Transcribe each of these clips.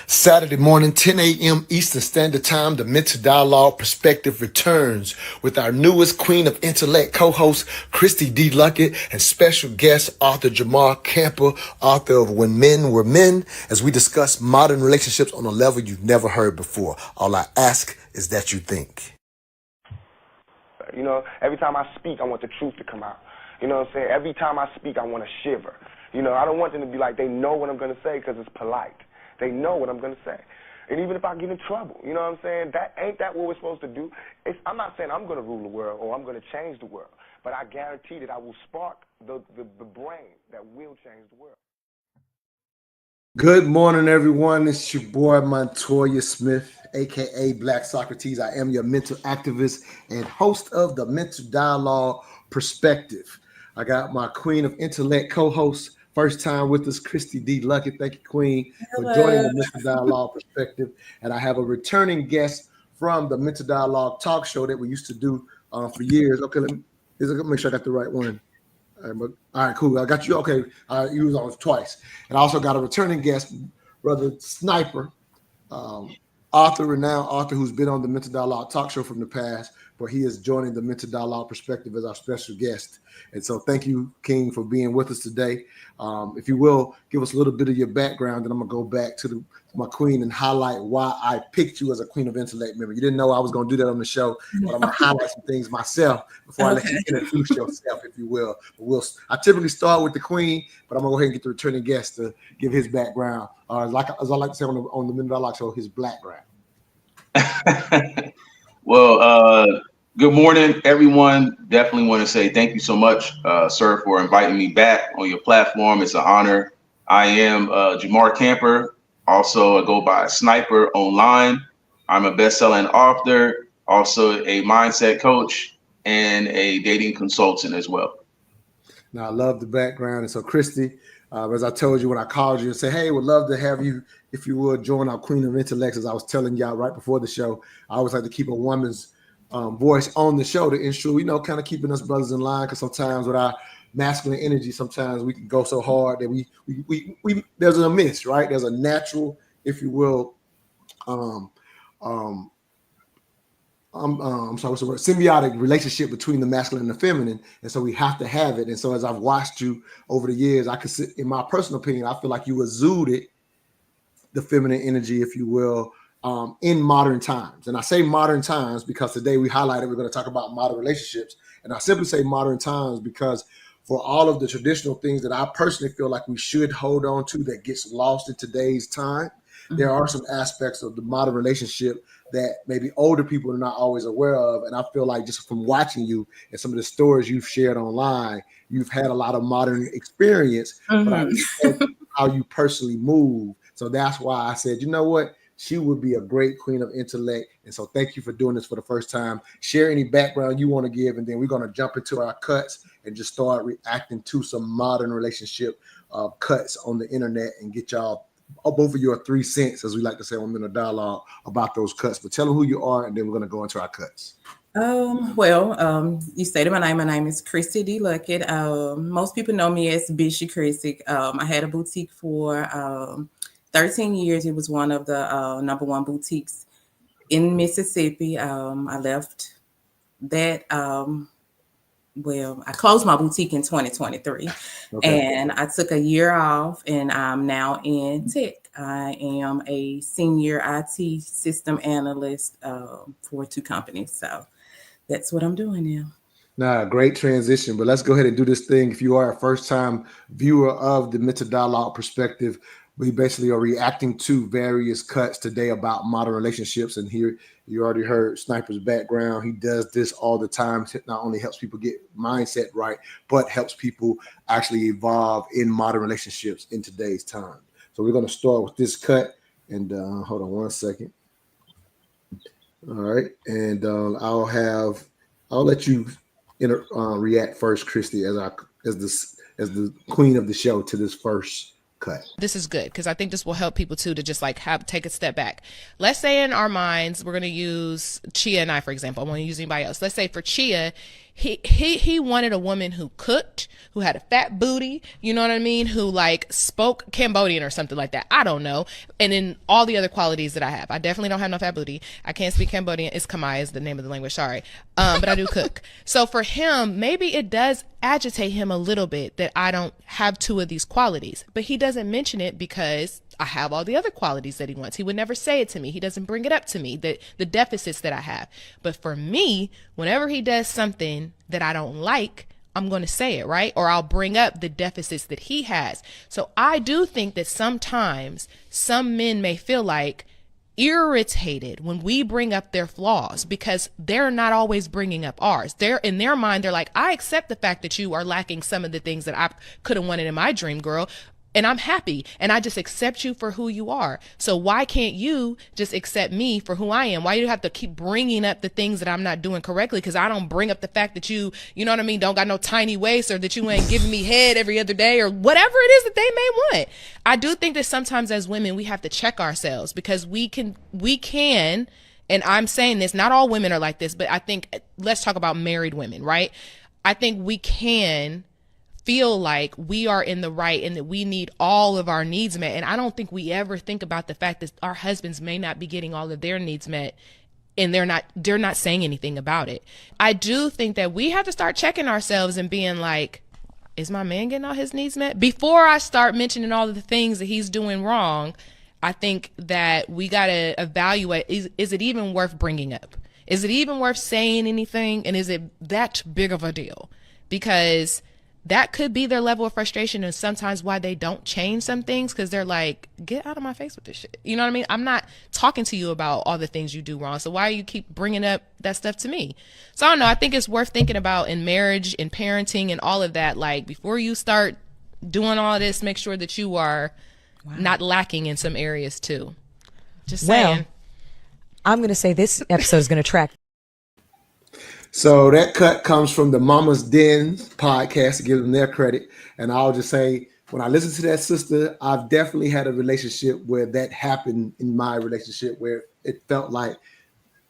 Saturday morning, 10 a.m. Eastern Standard Time, the Mental Dialogue Perspective returns with our newest Queen of Intellect co-host, Christy D. Luckett, and special guest author Jamar Camper, author of When Men Were Men, as we discuss modern relationships on a level you've never heard before. All I ask is that you think. You know, every time I speak, I want the truth to come out. You know what I'm saying? Every time I speak, I want to shiver. You know, I don't want them to be like, they know what I'm going to say because it's polite. They know what I'm going to say. And even if I get in trouble, you know what I'm saying? Ain't that what we're supposed to do? I'm not saying I'm going to rule the world or I'm going to change the world, but I guarantee that I will spark the brain that will change the world. Good morning, everyone. It's your boy, Montoya Smith, a.k.a. Black Socrates. I am your mental activist and host of the Mental Dialogue Perspective. I got my Queen of Intellect co-host, first time with us, Christy D. Luckett. Thank you, Queen, for joining the Mental Dialogue Perspective. And I have a returning guest from the Mental Dialogue talk show that we used to do for years. Okay, let me make sure I got the right one. All right, cool. I got you. Okay, you was on twice. And I also got a returning guest, Brother Sniper, renowned author who's been on the Mental Dialogue talk show from the past, but he is joining the Mental Dialogue Perspective as our special guest. And so thank you, King, for being with us today. If you will, give us a little bit of your background, and I'm going to go back to my queen and highlight why I picked you as a Queen of Intellect member. You didn't know I was going to do that on the show, but I'm going to highlight some things myself before I let you introduce yourself, if you will. I typically start with the Queen, but I'm going to go ahead and get the returning guest to give his background, as I like to say on the Mental Dialogue show, his background. Well, good morning, everyone. Definitely want to say thank you so much, sir, for inviting me back on your platform. It's an honor. I am Jamar Camper. Also, I go by Sniper online. I'm a best-selling author, also a mindset coach, and a dating consultant as well. Now, I love the background. And so, Christy, as I told you when I called you and said, hey, would love to have you, if you would, join our Queen of Intellect. As I was telling y'all right before the show, I always like to keep a woman's voice on the show to ensure, kind of keeping us brothers in line, because sometimes with our masculine energy, sometimes we can go so hard that we there's a miss, right? There's a natural, if you will, symbiotic relationship between the masculine and the feminine, and so we have to have it. And so as I've watched you over the years, I could, in my personal opinion, I feel like you exuded the feminine energy, if you will, in modern times. And I say modern times because today we're going to talk about modern relationships. And I simply say modern times because for all of the traditional things that I personally feel like we should hold on to that gets lost in today's time, there are some aspects of the modern relationship that maybe older people are not always aware of. And I feel like just from watching you and some of the stories you've shared online, you've had a lot of modern experience, but I understand how you personally move. So that's why I said, you know what? She would be a great Queen of Intellect. And so thank you for doing this for the first time. Share any background you want to give, and then we're going to jump into our cuts and just start reacting to some modern relationship cuts on the internet and get y'all both of your 3 cents, as we like to say on Mental Dialogue, about those cuts. But tell them who you are, and then we're going to go into our cuts. You stated my name. My name is Christy D. Luckett. Most people know me as Bishop Christy. I had a boutique for 13 years. It was one of the #1 boutiques in Mississippi. I left that. I closed my boutique in 2023, and I took a year off, and I'm now in tech. I am a senior IT system analyst for 2 companies. So that's what I'm doing now. Nah, great transition, but let's go ahead and do this thing. If you are a first-time viewer of the Mental Dialogue Perspective, we basically are reacting to various cuts today about modern relationships. And here you already heard Sniper's background. He does this all the time. It not only helps people get mindset right, but helps people actually evolve in modern relationships in today's time. So we're going to start with this cut. And hold on one second. All right. And I'll let you react first, Christy, as the queen of the show to this first cut. This is good because I think this will help people too to just take a step back. Let's say in our minds, we're going to use Chia and I, for example. I won't use anybody else. Let's say for Chia, he wanted a woman who cooked, who had a fat booty, you know what I mean, who like spoke Cambodian or something like that. I don't know. And then all the other qualities that I have. I definitely don't have no fat booty. I can't speak Cambodian. It's Khmer is the name of the language. Sorry. But I do cook. So for him, maybe it does agitate him a little bit that I don't have two of these qualities, but he doesn't mention it because I have all the other qualities that he wants. He would never say it to me. He doesn't bring it up to me, the deficits that I have. But for me, whenever he does something that I don't like, I'm going to say it, right? Or I'll bring up the deficits that he has. So I do think that sometimes some men may feel like irritated when we bring up their flaws because they're not always bringing up ours. They're in their mind, they're like, I accept the fact that you are lacking some of the things that I could have wanted in my dream girl. And I'm happy and I just accept you for who you are. So why can't you just accept me for who I am? Why do you have to keep bringing up the things that I'm not doing correctly? Because I don't bring up the fact that you know what I mean, don't got no tiny waist, or that you ain't giving me head every other day, or whatever it is that they may want. I do think that sometimes as women, we have to check ourselves because we can, and I'm saying this, not all women are like this, but I think, let's talk about married women, right? I think we can feel like we are in the right and that we need all of our needs met. And I don't think we ever think about the fact that our husbands may not be getting all of their needs met and they're not saying anything about it. I do think that we have to start checking ourselves and being like, is my man getting all his needs met? Before I start mentioning all of the things that he's doing wrong, I think that we got to evaluate, is it even worth bringing up? Is it even worth saying anything? And is it that big of a deal? Because that could be their level of frustration and sometimes why they don't change some things, because they're like, get out of my face with this shit. You know what I mean? I'm not talking to you about all the things you do wrong. So why do you keep bringing up that stuff to me? So I don't know. I think it's worth thinking about in marriage and parenting and all of that. Like before you start doing all of this, make sure that you are not lacking in some areas too. Just saying. Well, I'm going to say this episode is going to track. So that cut comes from the Mama's Den podcast, to give them their credit. And I'll just say, when I listen to that sister, I've definitely had a relationship where that happened in my relationship, where it felt like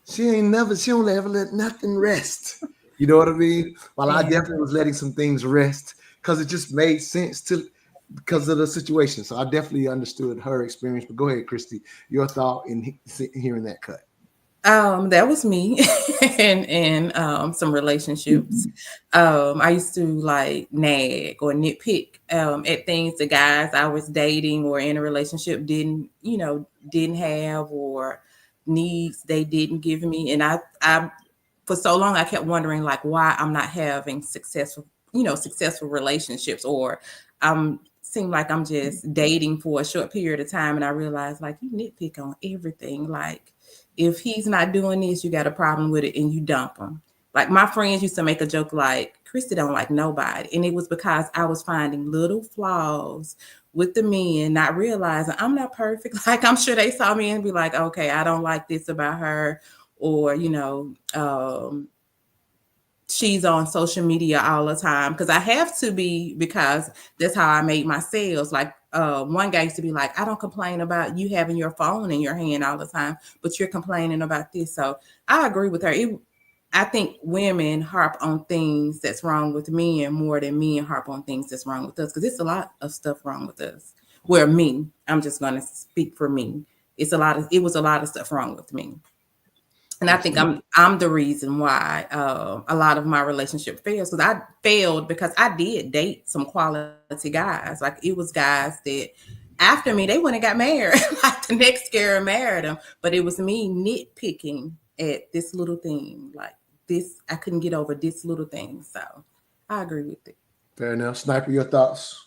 she don't ever let nothing rest. You know what I mean? While I definitely was letting some things rest because it just made sense because of the situation. So I definitely understood her experience. But go ahead, Christy, your thought in hearing that cut. That was me and some relationships. I used to like nag or nitpick at things the guys I was dating or in a relationship didn't have, or needs they didn't give me. And I for so long I kept wondering like why I'm not having successful relationships, or seem like I'm just dating for a short period of time. And I realized like you nitpick on everything. Like if he's not doing this, you got a problem with it and you dump him. Like my friends used to make a joke like, Christy don't like nobody. And it was because I was finding little flaws with the men, not realizing I'm not perfect. Like I'm sure they saw me and be like, okay, I don't like this about her. Or, she's on social media all the time. Because I have to be, because that's how I made my sales. Like one guy used to be like, I don't complain about you having your phone in your hand all the time, but you're complaining about this. So I agree with her. I think women harp on things that's wrong with men more than men harp on things that's wrong with us. Because it's a lot of stuff wrong with us. Where I'm just going to speak for me. It was a lot of stuff wrong with me. And I think I'm the reason why a lot of my relationship fails. Because I failed because I did date some quality guys. Like it was guys that after me, they went and got married. Like the next year married them. But it was me nitpicking at this little thing. Like this, I couldn't get over this little thing. So I agree with it. Fair enough. Sniper, your thoughts?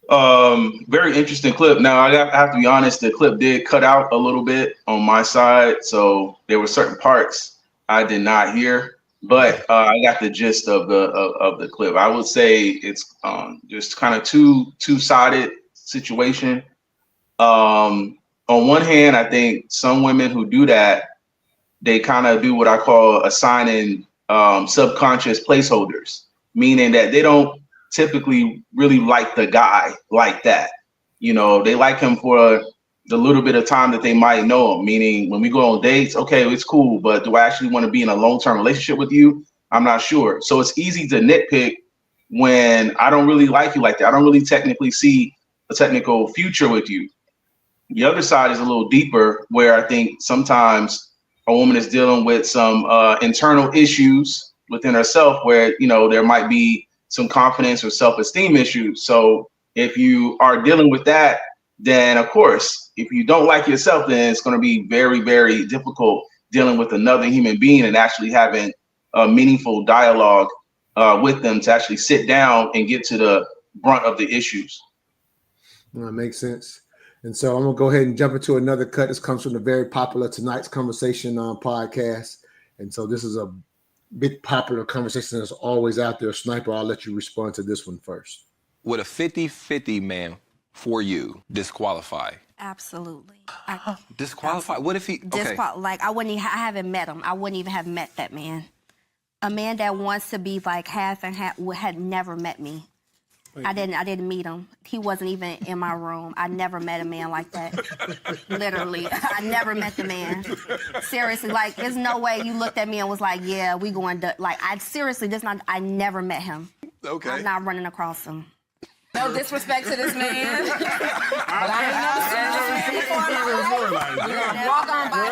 Very interesting clip. Now I have to be honest, the clip did cut out a little bit on my side, so there were certain parts I did not hear, but I got the gist of the clip. I would say it's just kind of two-sided situation. On one hand, I think some women who do that, they kind of do what I call assigning subconscious placeholders, meaning that they don't typically really like the guy like that. They like him for the little bit of time that they might know him, meaning when we go on dates, okay, it's cool, but do I actually want to be in a long-term relationship with you? I'm not sure. So it's easy to nitpick when I don't really like you like that. I don't really technically see a technical future with you. The other side is a little deeper, where I think sometimes a woman is dealing with some internal issues within herself, where, you know, there might be some confidence or self-esteem issues. So if you are dealing with that, then of course, if you don't like yourself, then it's going to be very, very difficult dealing with another human being and actually having a meaningful dialogue with them to actually sit down and get to the brunt of the issues. That makes sense. And so I'm gonna go ahead and jump into another cut. This comes from the very popular Tonight's Conversation podcast. And so this is a big popular conversation that's always out there. Sniper, I'll let you respond to this one first. Would a 50-50 man for you disqualify? Absolutely. Disqualify? What if he? Okay. Like I haven't met him. I wouldn't even have met that man. A man that wants to be like half and half had never met me. I didn't meet him. He wasn't even in my room. I never met a man like that. Literally, I never met the man. Seriously, like there's no way you looked at me and was like, yeah, we going to, like, I never met him. Okay. I'm not running across him. No disrespect to this man. But I ain't never walk on by.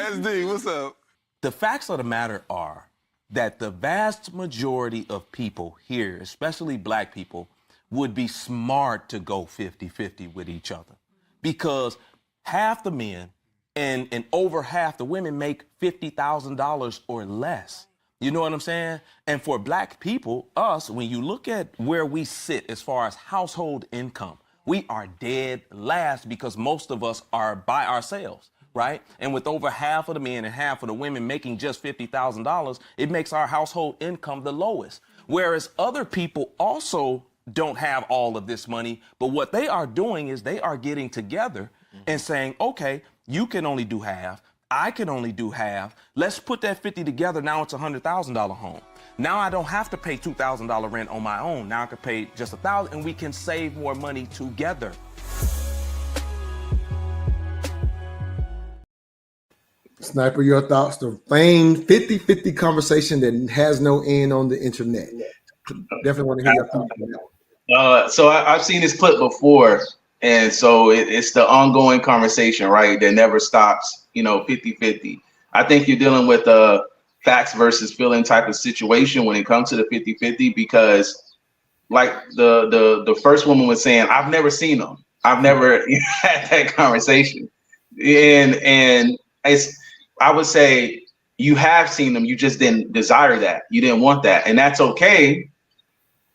SD, what's up? The facts of the matter are that the vast majority of people here, especially black people, would be smart to go 50-50 with each other, because half the men and over half the women make $50,000 or less. You know what I'm saying? And for black people, us, when you look at where we sit as far as household income, we are dead last because most of us are by ourselves. Right? And with over half of the men and half of the women making just $50,000, it makes our household income the lowest. Whereas other people also don't have all of this money, but what they are doing is they are getting together and saying, okay, you can only do half, I can only do half. Let's put that 50 together. Now it's a $100,000 home. Now I don't have to pay $2,000 rent on my own. Now I can pay just $1,000 and we can save more money together. Sniper, your thoughts? The famed 50-50 conversation that has no end on the internet. Definitely want to hear your thoughts on that one. So I've seen this clip before, and so it's the ongoing conversation, right? That never stops, 50-50. I think you're dealing with a facts versus feeling type of situation when it comes to the 50-50, because like the first woman was saying, I've never seen them. I've never had that conversation. And I would say you have seen them. You just didn't desire that. You didn't want that. And that's okay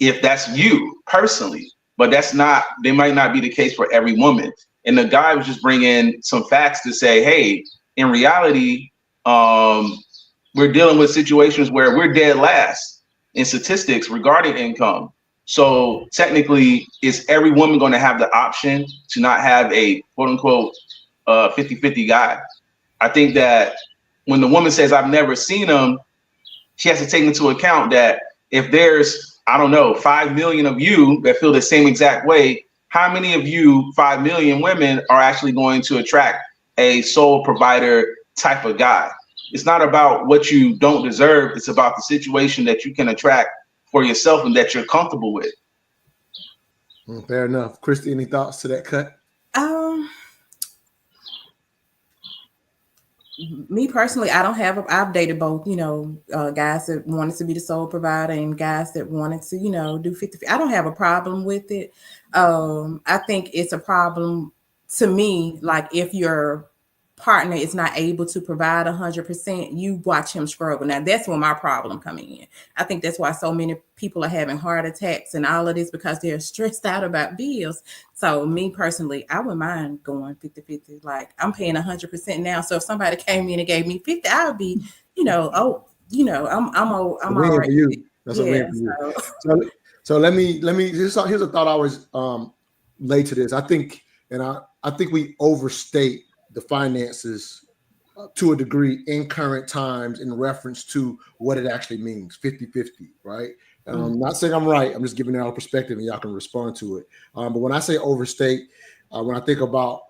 if that's you personally, but they might not be the case for every woman. And the guy was just bringing some facts to say, hey, in reality, we're dealing with situations where we're dead last in statistics regarding income. So technically, is every woman going to have the option to not have a quote unquote 50-50 guy? I think that when the woman says, I've never seen them, she has to take into account that if there's, 5 million of you that feel the same exact way, how many of you 5 million women are actually going to attract a sole provider type of guy? It's not about what you don't deserve. It's about the situation that you can attract for yourself and that you're comfortable with. Fair enough. Christy, any thoughts to that cut? Me personally, I've dated both, guys that wanted to be the sole provider and guys that wanted to, do 50. I don't have a problem with it. I think it's a problem to me, like if your partner is not able to provide 100%, you watch him struggle. Now that's where my problem coming in. I think that's why so many people are having heart attacks and all of this, because they're stressed out about bills. So me personally, I wouldn't mind going 50-50. Like I'm paying 100% now. So if somebody came in and gave me 50, I would be, I'm all right. For you. That's a win for you. So let me here's a thought I was late to this. I think we overstate the finances to a degree in current times in reference to what it actually means, 50-50, right? I'm not saying I'm right. I'm just giving y'all a perspective and y'all can respond to it. But when I say overstate, when I think about,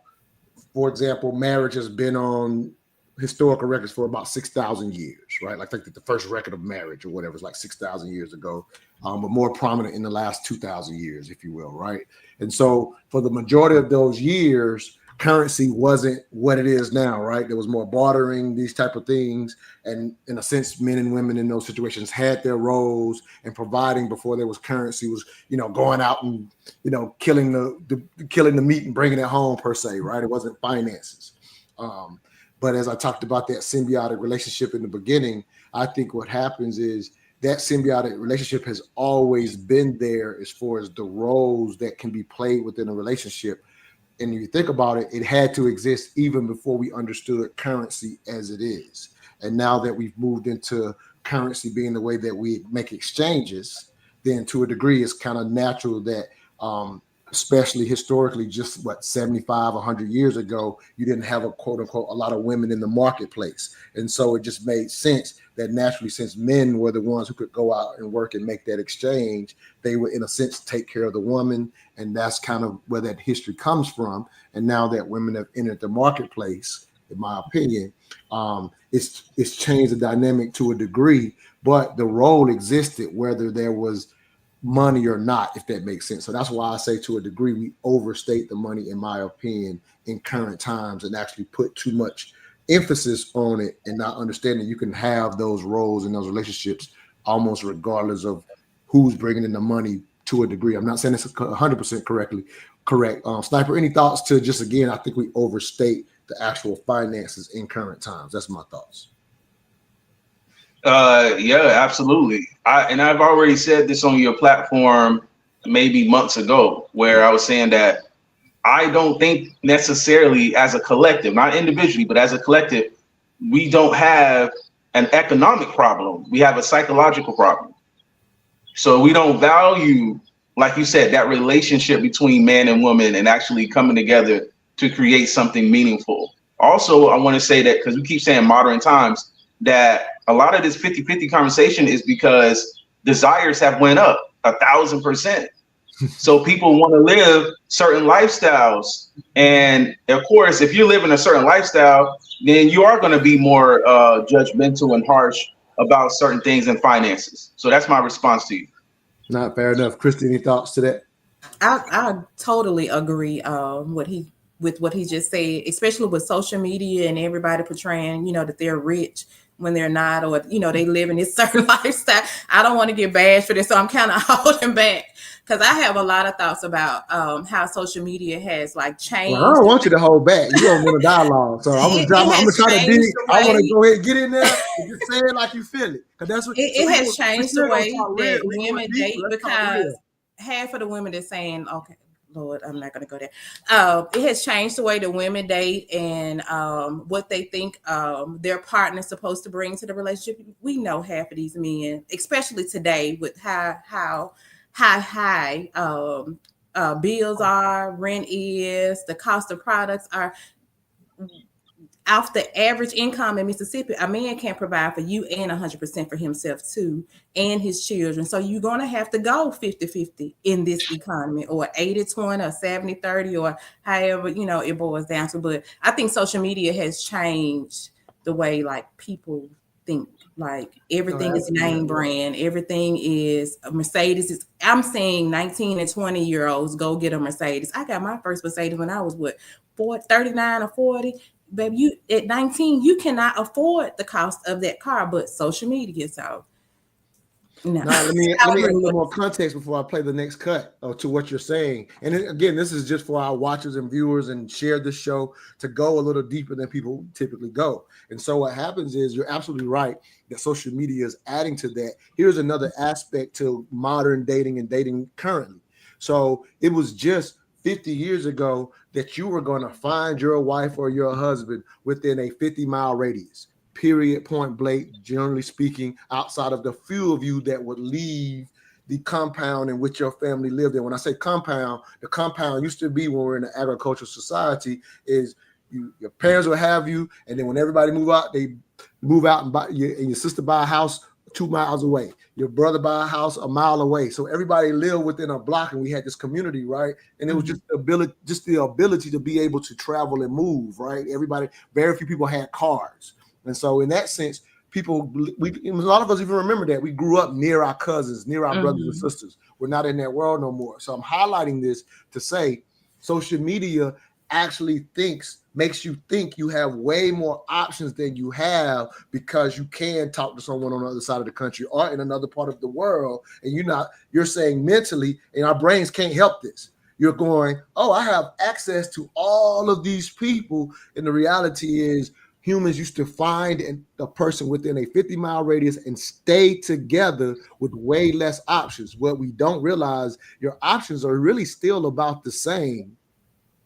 for example, marriage has been on historical records for about 6,000 years, right? Like the first record of marriage or whatever is like 6,000 years ago, but more prominent in the last 2,000 years, if you will, right? And so for the majority of those years, currency wasn't what it is now, right? There was more bartering, these type of things. And in a sense, men and women in those situations had their roles, and providing before there was currency was, going out and, killing the meat and bringing it home per se, right? It wasn't finances. But as I talked about that symbiotic relationship in the beginning, I think what happens is that symbiotic relationship has always been there as far as the roles that can be played within a relationship. And if you think about it, it had to exist even before we understood currency as it is. And now that we've moved into currency being the way that we make exchanges, then to a degree, it's kind of natural that, especially historically, just 75, 100 years ago, you didn't have a quote unquote a lot of women in the marketplace. And so it just made sense that naturally, since men were the ones who could go out and work and make that exchange, they would, in a sense, take care of the woman. And that's kind of where that history comes from. And now that women have entered the marketplace, in my opinion, it's changed the dynamic to a degree, but the role existed whether there was money or not, if that makes sense. So that's why I say to a degree, we overstate the money, in my opinion, in current times, and actually put too much emphasis on it and not understanding you can have those roles in those relationships almost regardless of who's bringing in the money to a degree. I'm not saying it's 100% correct. Sniper, any thoughts to just, again, I think we overstate the actual finances in current times. That's my thoughts. Yeah, absolutely. I've already said this on your platform maybe months ago, where I was saying that I don't think necessarily as a collective, not individually, but as a collective, we don't have an economic problem. We have a psychological problem. So we don't value, like you said, that relationship between man and woman and actually coming together to create something meaningful. Also, I want to say that, because we keep saying modern times, that a lot of this 50-50 conversation is because desires have went up 1,000%. So people want to live certain lifestyles. And of course, if you're living a certain lifestyle, then you are going to be more judgmental and harsh about certain things and finances. So that's my response to you. Not fair enough. Christy, any thoughts to that? I totally agree with what he just said, especially with social media and everybody portraying, that they're rich when they're not, or, they live in this certain lifestyle. I don't want to get bashed for this, so I'm kind of holding back because I have a lot of thoughts about how social media has changed. Well, I don't want you to hold back. You don't want a dialogue, so I'm gonna try to dig. I want to go ahead and get in there and just say it like you feel it, because that's what it has changed the way that women date, because half of the women are saying, okay, Lord, I'm not going to go there. It has changed the way that women date and what they think their partner's supposed to bring to the relationship. We know half of these men, especially today, with how high bills are, rent is, the cost of products are. Off the average income in Mississippi, a man can't provide for you and 100% for himself too, and his children. So you're going to have to go 50-50 in this economy, or 80-20 or 70-30, or however, it boils down to. But I think social media has changed the way people think. Everything is name brand. Everything is a Mercedes. I'm saying 19 and 20-year-olds go get a Mercedes. I got my first Mercedes when I was 39 or 40. Baby, you at 19, you cannot afford the cost of that car, but social media. So, no. Now, let me add a little more context before I play the next cut to what you're saying. And again, this is just for our watchers and viewers, and share the show to go a little deeper than people typically go. And so what happens is, you're absolutely right that social media is adding to that. Here's another aspect to modern dating and dating currently. So it was just 50 years ago that you were going to find your wife or your husband within a 50-mile radius, period, point blank, generally speaking, outside of the few of you that would leave the compound in which your family lived in. When I say compound, the compound used to be, when we're in an agricultural society, is your parents will have you, and then when everybody move out, they move out and your sister buy a house 2 miles away, your brother buy a house a mile away. So everybody lived within a block, and we had this community, right? And it was just the ability to be able to travel and move, right? Very few people had cars. And so in that sense, people, a lot of us even remember that we grew up near our cousins, near our brothers and sisters. We're not in that world no more. So I'm highlighting this to say social media actually makes you think you have way more options than you have, because you can talk to someone on the other side of the country or in another part of the world. And you're saying mentally, and our brains can't help this. You're going, oh, I have access to all of these people. And the reality is, humans used to find a person within a 50-mile radius and stay together with way less options. What we don't realize, your options are really still about the same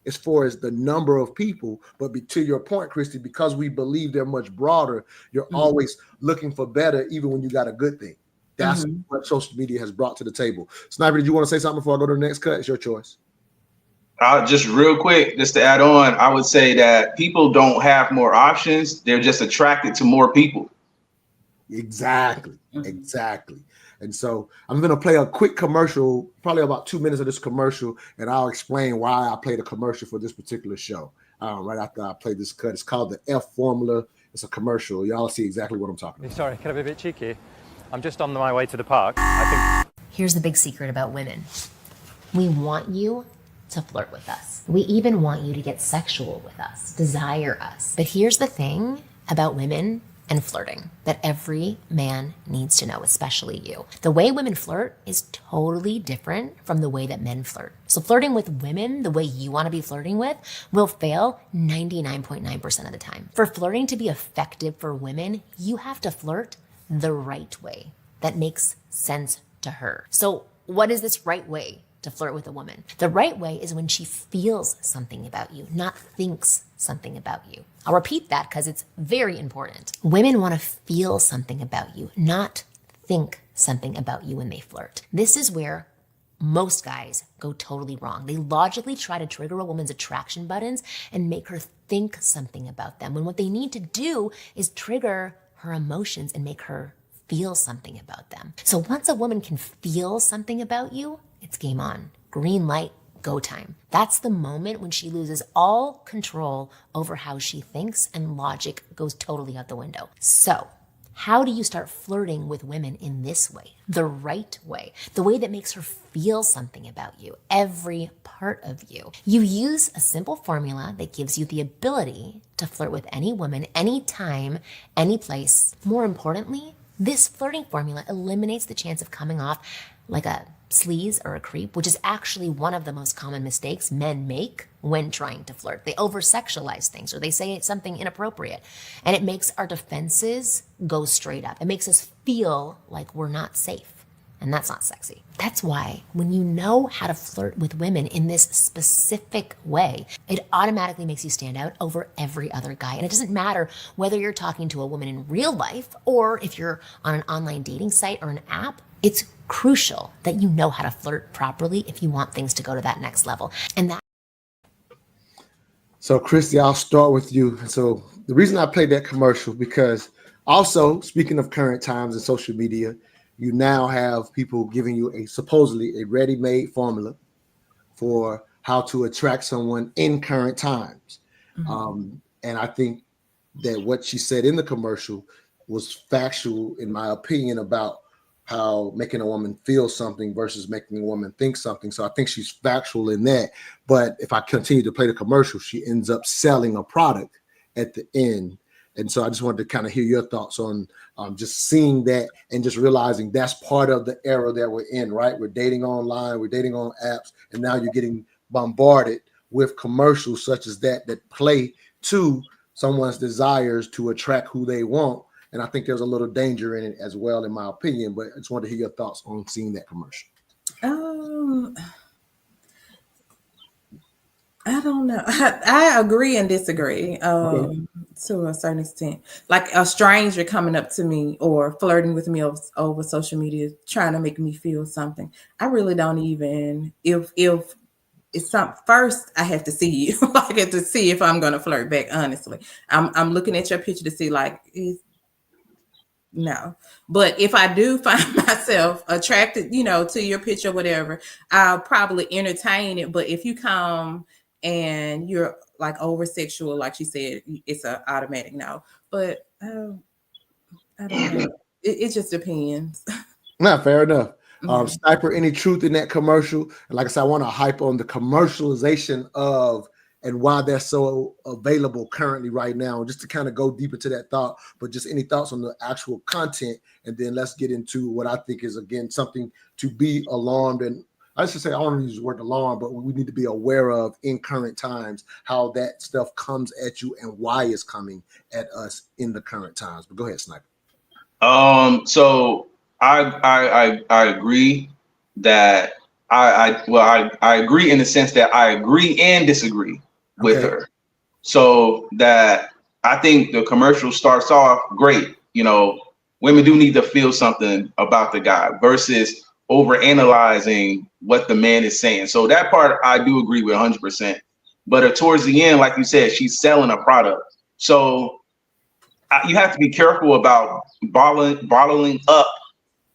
as far as the number of people. But to your point, Christy, because we believe they're much broader, you're always looking for better, even when you got a good thing. That's what social media has brought to the table. Sniper, did you want to say something before I go to the next cut? It's your choice. Just real quick, just to add on, I would say that people don't have more options. They're just attracted to more people. Exactly. And so I'm going to play a quick commercial, probably about 2 minutes of this commercial, and I'll explain why I played a commercial for this particular show right after I play this cut. It's called the F Formula. It's a commercial. Y'all see exactly what I'm talking about. Sorry, can I be a bit cheeky? I'm just on my way to the park. Here's the big secret about women. We want you to flirt with us. We even want you to get sexual with us, desire us. But here's the thing about women and flirting that every man needs to know, especially you. The way women flirt is totally different from the way that men flirt. So flirting with women the way you want to be flirting with will fail 99.9% of the time. For flirting to be effective for women, you have to flirt the right way that makes sense to her. So what is this right way to flirt with a woman? The right way is when she feels something about you, not thinks something about you. I'll repeat that because it's very important. Women want to feel something about you, not think something about you when they flirt. This is where most guys go totally wrong. They logically try to trigger a woman's attraction buttons and make her think something about them, when what they need to do is trigger her emotions and make her feel something about them. So once a woman can feel something about you, it's game on. Green light, go time. That's the moment when she loses all control over how she thinks and logic goes totally out the window. So how do you start flirting with women in this way? The right way. The way that makes her feel something about you, every part of you. You use a simple formula that gives you the ability to flirt with any woman, anytime, any place. More importantly, this flirting formula eliminates the chance of coming off like a sleaze or a creep, which is actually one of the most common mistakes men make when trying to flirt. They over-sexualize things, or they say something inappropriate, and it makes our defenses go straight up. It makes us feel like we're not safe, and that's not sexy. That's why when you know how to flirt with women in this specific way, it automatically makes you stand out over every other guy. And it doesn't matter whether you're talking to a woman in real life or if you're on an online dating site or an app. It's crucial that you know how to flirt properly if you want things to go to that next level. And that. So, Christy, I'll start with you. So the reason I played that commercial, because also, speaking of current times and social media, you now have people giving you supposedly a ready-made formula for how to attract someone in current times. And I think that what she said in the commercial was factual, in my opinion, about how making a woman feel something versus making a woman think something. So I think she's factual in that. But if I continue to play the commercial, she ends up selling a product at the end. And so I just wanted to kind of hear your thoughts on just seeing that and just realizing that's part of the era that we're in, right? We're dating online, we're dating on apps, and now you're getting bombarded with commercials such as that play to someone's desires to attract who they want. And I think there's a little danger in it as well, in my opinion. But I just wanted to hear your thoughts on seeing that commercial. I don't know. I agree and disagree to a certain extent. Like a stranger coming up to me or flirting with me over social media, trying to make me feel something. I really don't even, if it's something, first I have to see you. I have to see if I'm going to flirt back, honestly. I'm looking at your picture to see like, no. But if I do find myself attracted, to your picture, whatever, I'll probably entertain it. But if you come and you're like over sexual, like she said, it's an automatic no. But Oh, I don't know. It just depends. Not fair enough. Mhm. Sniper, any truth in that commercial? And like I said, I want to hype on the commercialization of and why they're so available currently right now, just to kind of go deep into that thought. But just any thoughts on the actual content, and then let's get into what I think is, again, something to be alarmed, and I should say, I don't want to use the word alarm, but we need to be aware of in current times, how that stuff comes at you and why it's coming at us in the current times. But go ahead, Sniper. So I agree that I agree in the sense that I agree and disagree with her. So that I think the commercial starts off great. You know, women do need to feel something about the guy versus over analyzing what the man is saying. So that part I do agree with 100%. But towards the end, like you said, she's selling a product. So you have to be careful about bottling up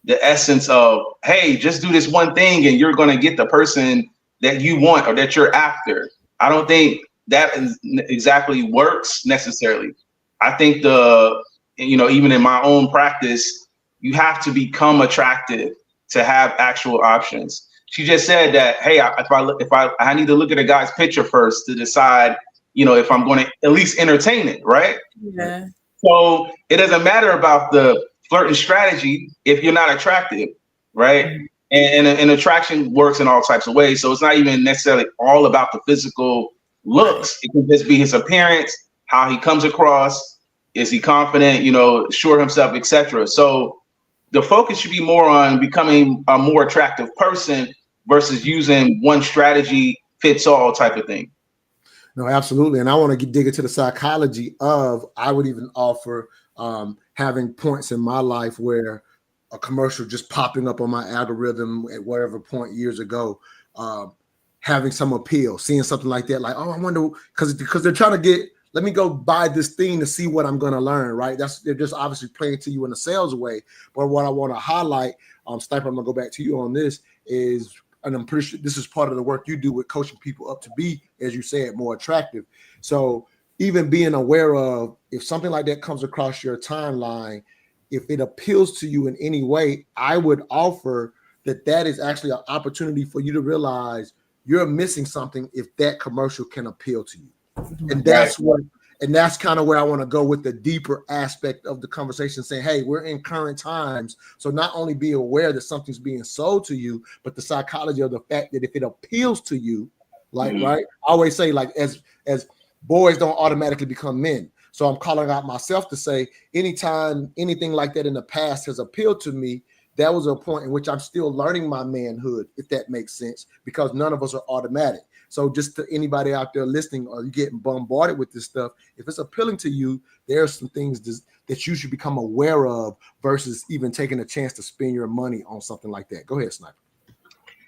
the essence of, hey, just do this one thing and you're going to get the person that you want or that you're after. I don't think that exactly works necessarily. I think even in my own practice, you have to become attractive to have actual options. She just said that, hey, if I need to look at a guy's picture first to decide, if I'm going to at least entertain it, right? Yeah. So it doesn't matter about the flirting strategy if you're not attractive, right? Mm-hmm. And attraction works in all types of ways. So it's not even necessarily all about the physical looks. It can just be his appearance, how he comes across, is he confident, sure himself, etc. So the focus should be more on becoming a more attractive person versus using one strategy fits all type of thing. No, absolutely. And I want to dig into the psychology of, I would even offer having points in my life where a commercial just popping up on my algorithm at whatever point years ago, having some appeal, seeing something like that, like, oh, I wonder, because they're trying to let me go buy this thing to see what I'm going to learn, right? They're just obviously playing to you in a sales way. But what I want to highlight, Sniper, I'm going to go back to you on this, is, and I'm pretty sure this is part of the work you do with coaching people up to be, as you said, more attractive. So even being aware of, if something like that comes across your timeline, if it appeals to you in any way, I would offer that is actually an opportunity for you to realize you're missing something if that commercial can appeal to you. And that's that's kind of where I want to go with the deeper aspect of the conversation, saying, hey, we're in current times. So not only be aware that something's being sold to you, but the psychology of the fact that if it appeals to you, like, right, I always say, like, as boys don't automatically become men. So I'm calling out myself to say, anytime anything like that in the past has appealed to me, that was a point in which I'm still learning my manhood, if that makes sense, because none of us are automatic. So just to anybody out there listening, or you getting bombarded with this stuff, if it's appealing to you, there are some things that you should become aware of versus even taking a chance to spend your money on something like that. Go ahead, Sniper.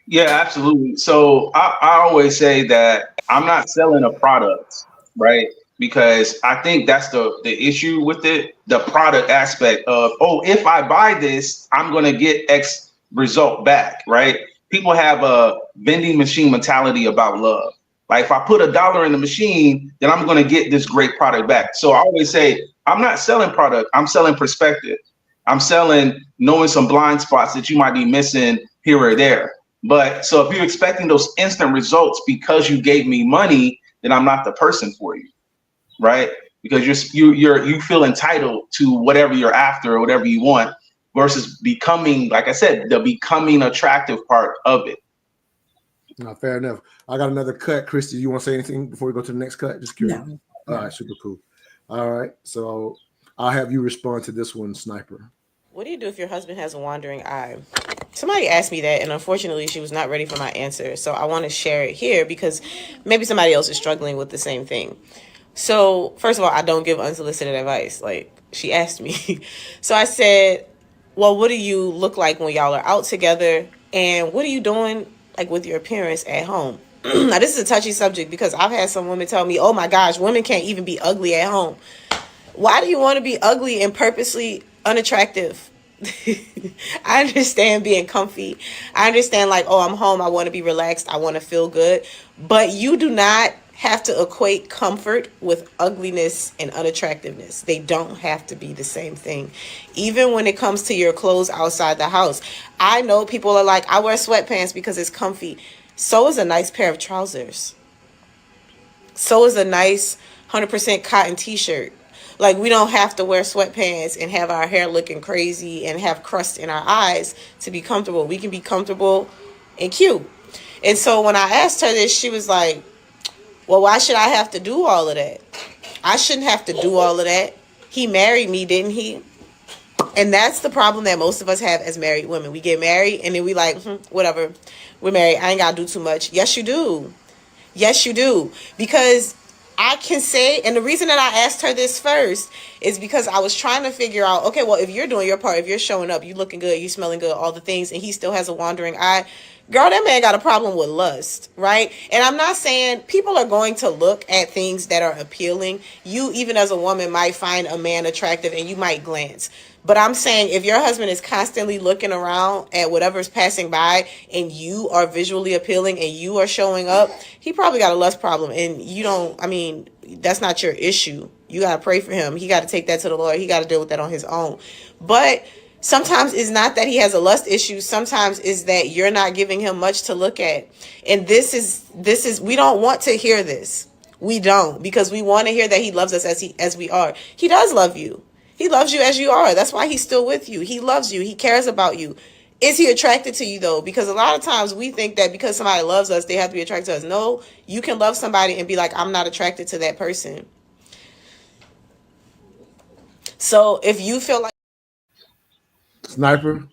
Yeah, absolutely. So I always say that I'm not selling a product, right? Because I think that's the issue with it, the product aspect of, oh, if I buy this, I'm going to get X result back, right? People have a vending machine mentality about love. Like, if I put $1 in the machine, then I'm going to get this great product back. So I always say, I'm not selling product. I'm selling perspective. I'm selling knowing some blind spots that you might be missing here or there. But so if you're expecting those instant results because you gave me money, then I'm not the person for you, right? Because you feel entitled to whatever you're after or whatever you want, versus becoming, like I said, the becoming attractive part of it. No, fair enough. I got another cut. Christy, you want to say anything before we go to the next cut? Just curious. No. All right, super cool. All right, so I'll have you respond to this one, Sniper. What do you do if your husband has a wandering eye? Somebody asked me that, and unfortunately, she was not ready for my answer. So I want to share it here because maybe somebody else is struggling with the same thing. So first of all, I don't give unsolicited advice. Like, she asked me. So I said, well, what do you look like when y'all are out together? And what are you doing, like, with your appearance at home? Now, this is a touchy subject because I've had some women tell me, oh my gosh, women can't even be ugly at home. Why do you want to be ugly and purposely unattractive? I understand being comfy. I understand, like, oh, I'm home. I want to be relaxed. I want to feel good. But you do not have to equate comfort with ugliness and unattractiveness. They don't have to be the same thing. Even when it comes to your clothes outside the house. I know people are like, I wear sweatpants because it's comfy. So is a nice pair of trousers. So is a nice 100% cotton t-shirt. Like, we don't have to wear sweatpants and have our hair looking crazy and have crust in our eyes to be comfortable. We can be comfortable and cute. And so when I asked her this, she was like, well, why should I have to do all of that? I shouldn't have to do all of that. He married me, didn't he? And that's the problem that most of us have as married women. We get married and then we like, whatever. We're married. I ain't got to do too much. Yes, you do. Yes, you do. Because I can say, and the reason that I asked her this first is because I was trying to figure out, okay, well, if you're doing your part, if you're showing up, you looking good, you smelling good, all the things, and he still has a wandering eye, girl, that man got a problem with lust, right? And I'm not saying people are going to look at things that are appealing. You, even as a woman, might find a man attractive and you might glance. But I'm saying if your husband is constantly looking around at whatever's passing by and you are visually appealing and you are showing up, he probably got a lust problem. And you don't, I mean, that's not your issue. You got to pray for him. He got to take that to the Lord. He got to deal with that on his own. But sometimes it's not that he has a lust issue. Sometimes it's that you're not giving him much to look at. And this is, we don't want to hear this. We don't, because we want to hear that he loves us as we are. He does love you. He loves you as you are. That's why he's still with you. He loves you. He cares about you. Is he attracted to you, though? Because a lot of times we think that because somebody loves us, they have to be attracted to us. No, you can love somebody and be like, I'm not attracted to that person. So if you feel like... Sniper.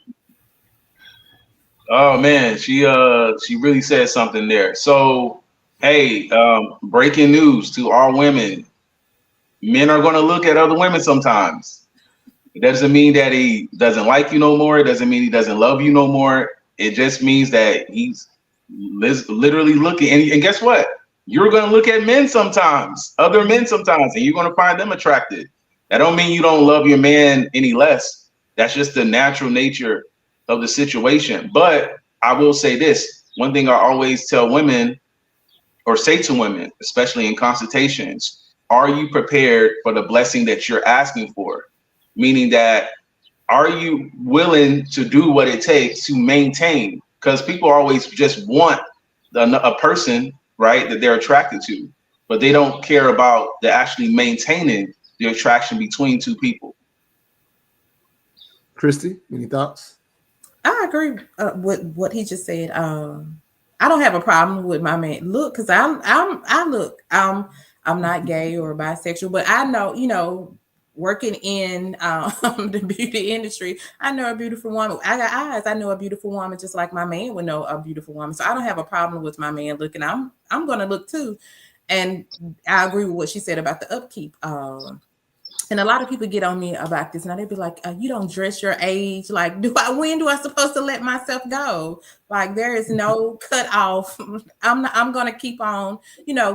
Oh man, she really said something there. So, hey, breaking news to all women. Men are going to look at other women sometimes. It doesn't mean that he doesn't like you no more. It doesn't mean he doesn't love you no more. It just means that he's literally looking. And guess what? You're going to look at men sometimes, other men sometimes, and you're going to find them attractive. That don't mean you don't love your man any less. That's just the natural nature of the situation. But I will say this. One thing I always tell women or say to women, especially in consultations, are you prepared for the blessing that you're asking for? Meaning that, are you willing to do what it takes to maintain? Because people always just want a person, right, that they're attracted to, but they don't care about the actually maintaining the attraction between two people. Christy, any thoughts? I agree with what he just said. I don't have a problem with my man look, because I'm not gay or bisexual, but I know, you know, working in the beauty industry, I know a beautiful woman. I got eyes. I know a beautiful woman just like my man would know a beautiful woman. So I don't have a problem with my man looking. I'm going to look too. And I agree with what she said about the upkeep. And a lot of people get on me about this, and they'd be like, you don't dress your age. Like, when do I supposed to let myself go? Like, there is no cutoff. I'm going to keep on,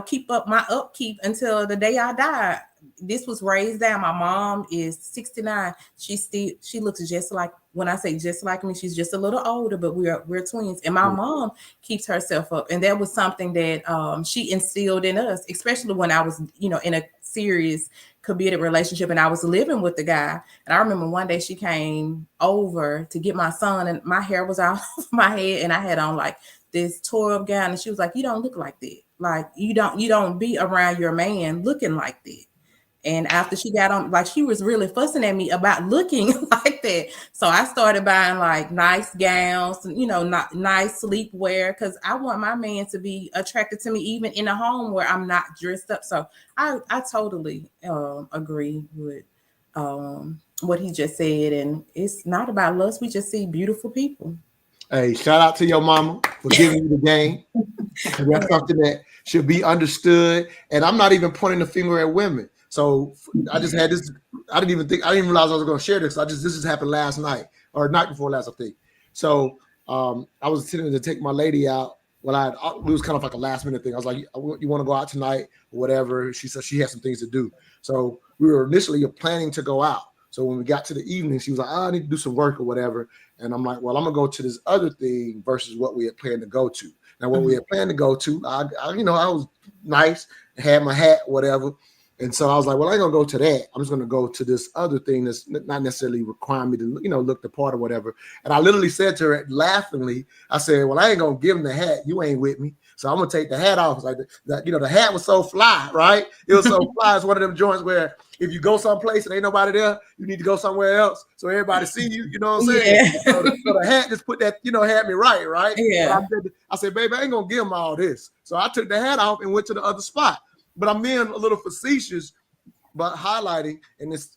keep up my upkeep until the day I die. This was raised down. My mom is 69. She looks just like, when I say just like me, she's just a little older, but we're twins. And my mom keeps herself up. And that was something that she instilled in us, especially when I was, in a serious committed relationship and I was living with the guy. And I remember one day she came over to get my son, and my hair was out of my head and I had on like this tore up gown, and she was like, you don't look like that. Like, you don't be around your man looking like that. And after she got on, like, she was really fussing at me about looking like that. So I started buying like nice gowns, not nice sleepwear, because I want my man to be attracted to me even in a home where I'm not dressed up. So I totally agree with what he just said. And it's not about lust. We just see beautiful people. Hey, shout out to your mama for giving you the game. That's something that should be understood. And I'm not even pointing the finger at women. So I just had this. I didn't realize I was going to share this. This just happened last night or night before last, I think. So I was intending to take my lady out. Well, it was kind of like a last minute thing. I was like, you want to go out tonight or whatever? She said she had some things to do. So we were initially planning to go out. So when we got to the evening, she was like, I need to do some work or whatever. And I'm like, well, I'm going to go to this other thing versus what we had planned to go to. Now, what we had planned to go to, I was nice, had my hat, whatever. And so I was like, well, I ain't gonna go to that. I'm just gonna go to this other thing that's not necessarily requiring me to, look the part or whatever. And I literally said to her laughingly, I said, well, I ain't gonna give him the hat. You ain't with me. So I'm gonna take the hat off. It's like the hat was so fly, right? It was so fly. It's one of them joints where if you go someplace and ain't nobody there, you need to go somewhere else so everybody see you. You know what I'm saying? Yeah. So the hat just put that, had me right? Yeah. I said, baby, I ain't gonna give him all this. So I took the hat off and went to the other spot. But I'm being a little facetious, but highlighting, and it's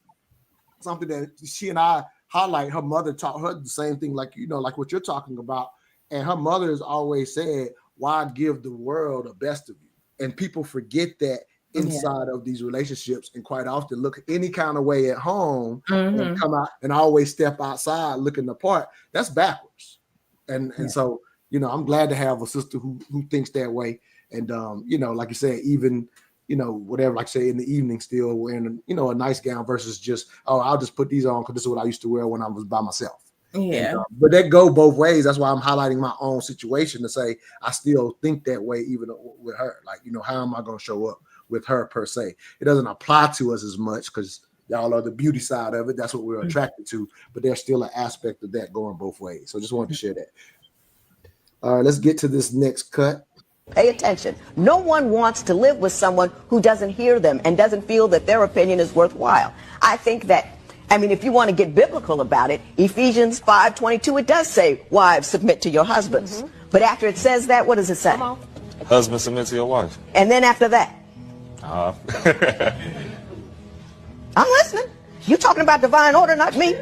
something that she and I highlight. Her mother taught her the same thing, like what you're talking about. And her mother has always said, why give the world the best of you? And people forget that inside of these relationships, and quite often look any kind of way at home and come out and always step outside looking the part. That's backwards. And so, I'm glad to have a sister who thinks that way. And like you said, even whatever, like say in the evening, still wearing a nice gown versus just, I'll just put these on because this is what I used to wear when I was by myself. Yeah. And, but that go both ways. That's why I'm highlighting my own situation to say I still think that way even with her. Like, how am I going to show up with her per se? It doesn't apply to us as much because y'all are the beauty side of it. That's what we're attracted to. But there's still an aspect of that going both ways. So just wanted to share that. All right, let's get to this next cut. Pay attention. No one wants to live with someone who doesn't hear them and doesn't feel that their opinion is worthwhile. I think that, if you want to get biblical about it, Ephesians 5:22, it does say, wives, submit to your husbands. But after it says that, what does it say? Husband, submit to your wife. And then after that? I'm listening. You're talking about divine order, not me.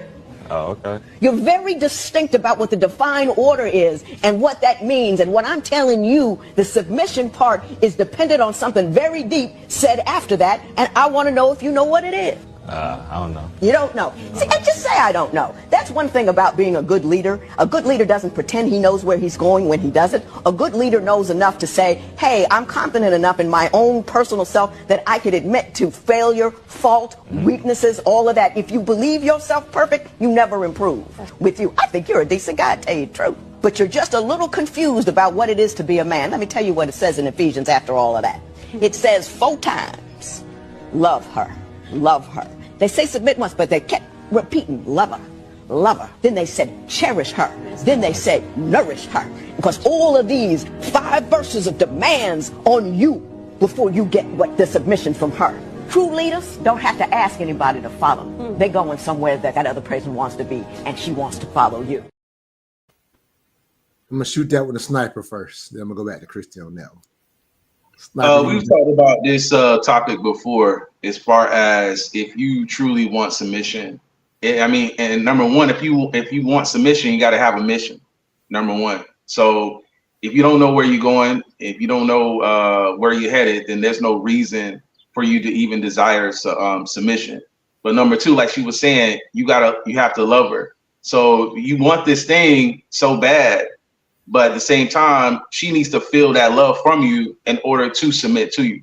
Oh, okay. You're very distinct about what the divine order is and what that means. And what I'm telling you, the submission part is dependent on something very deep said after that. And I want to know if you know what it is. I don't know. You don't know. See, just say I don't know. That's one thing about being a good leader. A good leader doesn't pretend he knows where he's going when he doesn't. A good leader knows enough to say, hey, I'm confident enough in my own personal self that I could admit to failure, fault, weaknesses, all of that. If you believe yourself perfect, you never improve. With you, I think you're a decent guy, to tell you the truth. But you're just a little confused about what it is to be a man. Let me tell you what it says in Ephesians after all of that. It says 4 times, love her, love her. They say submit once, but they kept repeating, love her, love her. Then they said, cherish her. Then they said, nourish her. Because all of these 5 verses of demands on you before you get the submission from her. True leaders don't have to ask anybody to follow. They're going somewhere that other person wants to be, and she wants to follow you. I'm going to shoot that with a sniper first. Then I'm going to go back to Christy on that one. We've talked about this topic before, as far as if you truly want submission. And number one, if you want submission, you got to have a mission. Number one. So if you don't know where you're going, if you don't know where you're headed, then there's no reason for you to even desire submission. But number two, like she was saying, you have to love her. So you want this thing so bad. But at the same time, she needs to feel that love from you in order to submit to you.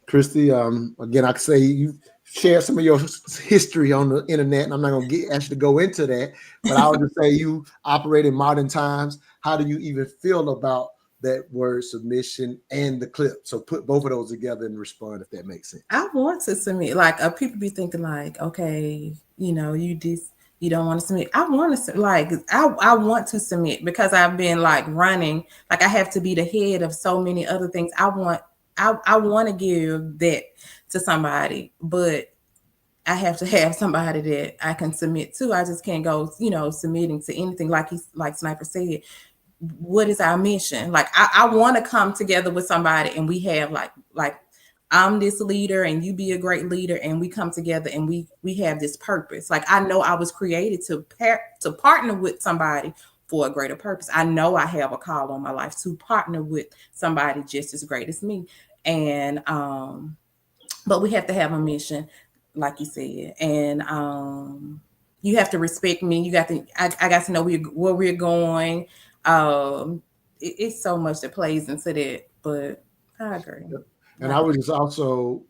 Christy, again, I could say you share some of your history on the internet, and I'm not going to actually go into that, but I would just say you operate in modern times. How do you even feel about that word submission and the clip? So put both of those together and respond, if that makes sense. I want to submit. Like, people be thinking like, okay, you don't want to submit. I want to I want to submit because I've been like running, like I have to be the head of so many other things. I want to give that to somebody, but I have to have somebody that I can submit to. I just can't go, submitting to anything. Like Sniper said, what is our mission? Like I want to come together with somebody and we have like I'm this leader and you be a great leader and we come together and we have this purpose. Like I know I was created to partner with somebody for a greater purpose. I know I have a call on my life to partner with somebody just as great as me. And but we have to have a mission, like you said. And you have to respect me. I got to know where we're going. It's so much that plays into that, but I agree. And I would just also,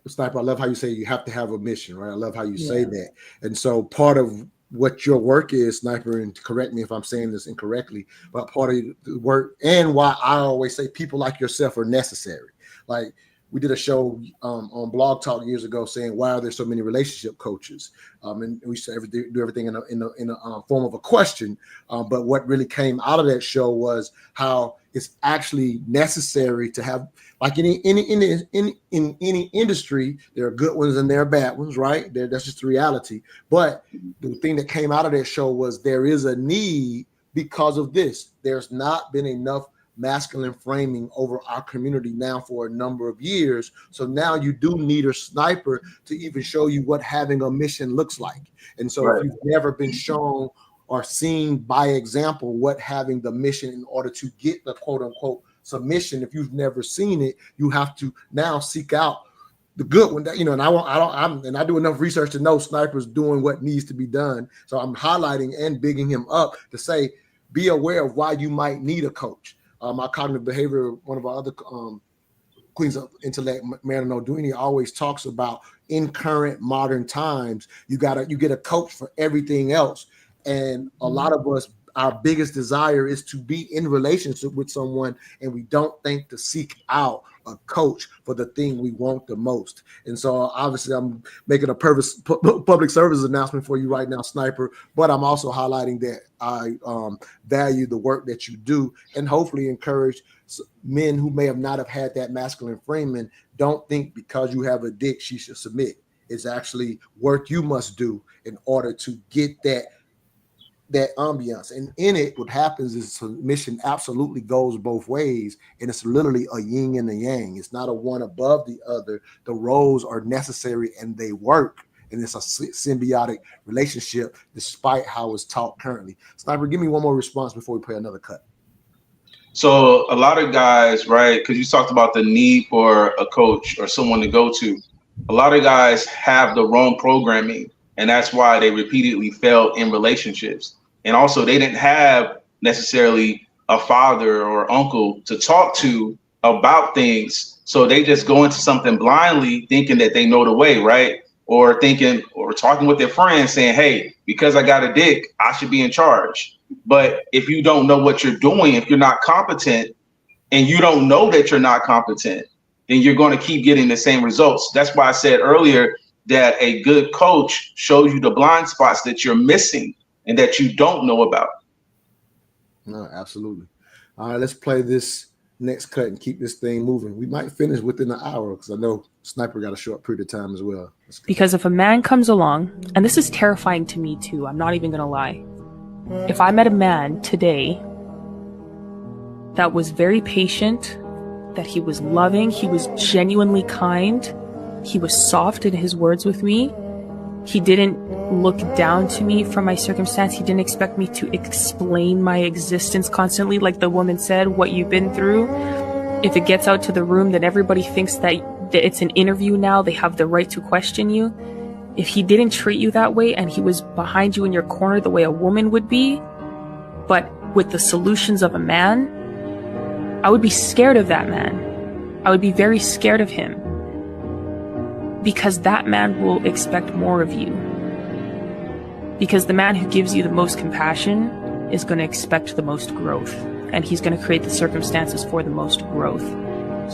Sniper, I love how you say you have to have a mission, right? I love how you say that. And so part of what your work is, Sniper, and correct me if I'm saying this incorrectly, but part of the work and why I always say people like yourself are necessary. Like, we did a show on Blog Talk years ago saying, why are there so many relationship coaches? And we said do everything in a form of a question. But what really came out of that show was how it's actually necessary to have, like in any industry, there are good ones and there are bad ones, right? That's just the reality. But the thing that came out of that show was there is a need because of this. There's not been enough masculine framing over our community now for a number of years. So now you do need a sniper to even show you what having a mission looks like. And so if you've never been shown or seen by example what having the mission in order to get the quote unquote submission, if you've never seen it, you have to now seek out the good one that, and I do enough research to know Sniper's doing what needs to be done. So I'm highlighting and bigging him up to say, be aware of why you might need a coach. My cognitive behavior, one of our other Queens of Intellect, Marilyn O'Dooney, always talks about in current modern times, you get a coach for everything else. And a lot of us, our biggest desire is to be in relationship with someone, and we don't think to seek out a coach for the thing we want the most. And so obviously I'm making a public service announcement for you right now, Sniper, but I'm also highlighting that I value the work that you do and hopefully encourage men who may have not have had that masculine framing. Don't think because you have a dick, she should submit. It's actually work you must do in order to get that ambiance. And in it, what happens is submission absolutely goes both ways, and it's literally a yin and a yang. It's not a one above the other. The roles are necessary and they work, and it's a symbiotic relationship despite how it's taught currently. Sniper, give me one more response before we play another cut. So a lot of guys, right, because you talked about the need for a coach or someone to go to, a lot of guys have the wrong programming, and that's why they repeatedly fail in relationships. And also they didn't have necessarily a father or uncle to talk to about things. So they just go into something blindly thinking that they know the way, right? Or thinking or talking with their friends saying, hey, because I got a dick, I should be in charge. But if you don't know what you're doing, if you're not competent and you don't know that you're not competent, then you're going to keep getting the same results. That's why I said earlier that a good coach shows you the blind spots that you're missing and that you don't know about. No, absolutely. All right, let's play this next cut and keep this thing moving. We might finish within an hour because I know Sniper got a short period of time as well. Because if a man comes along, and this is terrifying to me too, I'm not even going to lie. If I met a man today that was very patient, that he was loving, he was genuinely kind, he was soft in his words with me, he didn't look down to me from my circumstance, he didn't expect me to explain my existence constantly, like the woman said, what you've been through. If it gets out to the room, then everybody thinks that it's an interview now, they have the right to question you. If he didn't treat you that way and he was behind you in your corner the way a woman would be, but with the solutions of a man, I would be scared of that man. I would be very scared of him. Because that man will expect more of you. Because the man who gives you the most compassion is going to expect the most growth. And he's going to create the circumstances for the most growth.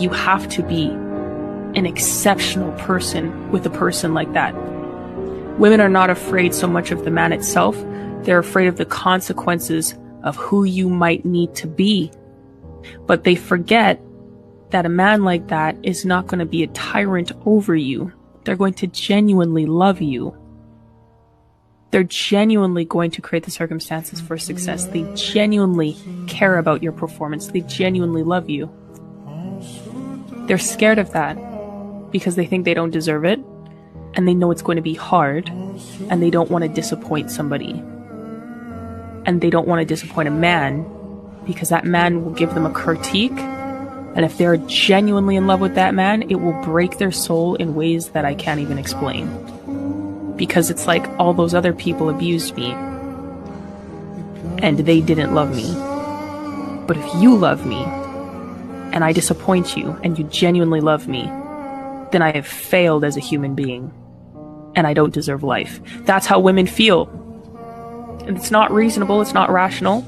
You have to be an exceptional person with a person like that. Women are not afraid so much of the man itself. They're afraid of the consequences of who you might need to be. But they forget that a man like that is not going to be a tyrant over you. They're going to genuinely love you. They're genuinely going to create the circumstances for success. They genuinely care about your performance. They genuinely love you. They're scared of that because they think they don't deserve it, and they know it's going to be hard, and they don't want to disappoint somebody. And they don't want to disappoint a man because that man will give them a critique. And if they're genuinely in love with that man, it will break their soul in ways that I can't even explain. Because it's like all those other people abused me and they didn't love me. But if you love me and I disappoint you and you genuinely love me, then I have failed as a human being and I don't deserve life. That's how women feel. And it's not reasonable, it's not rational,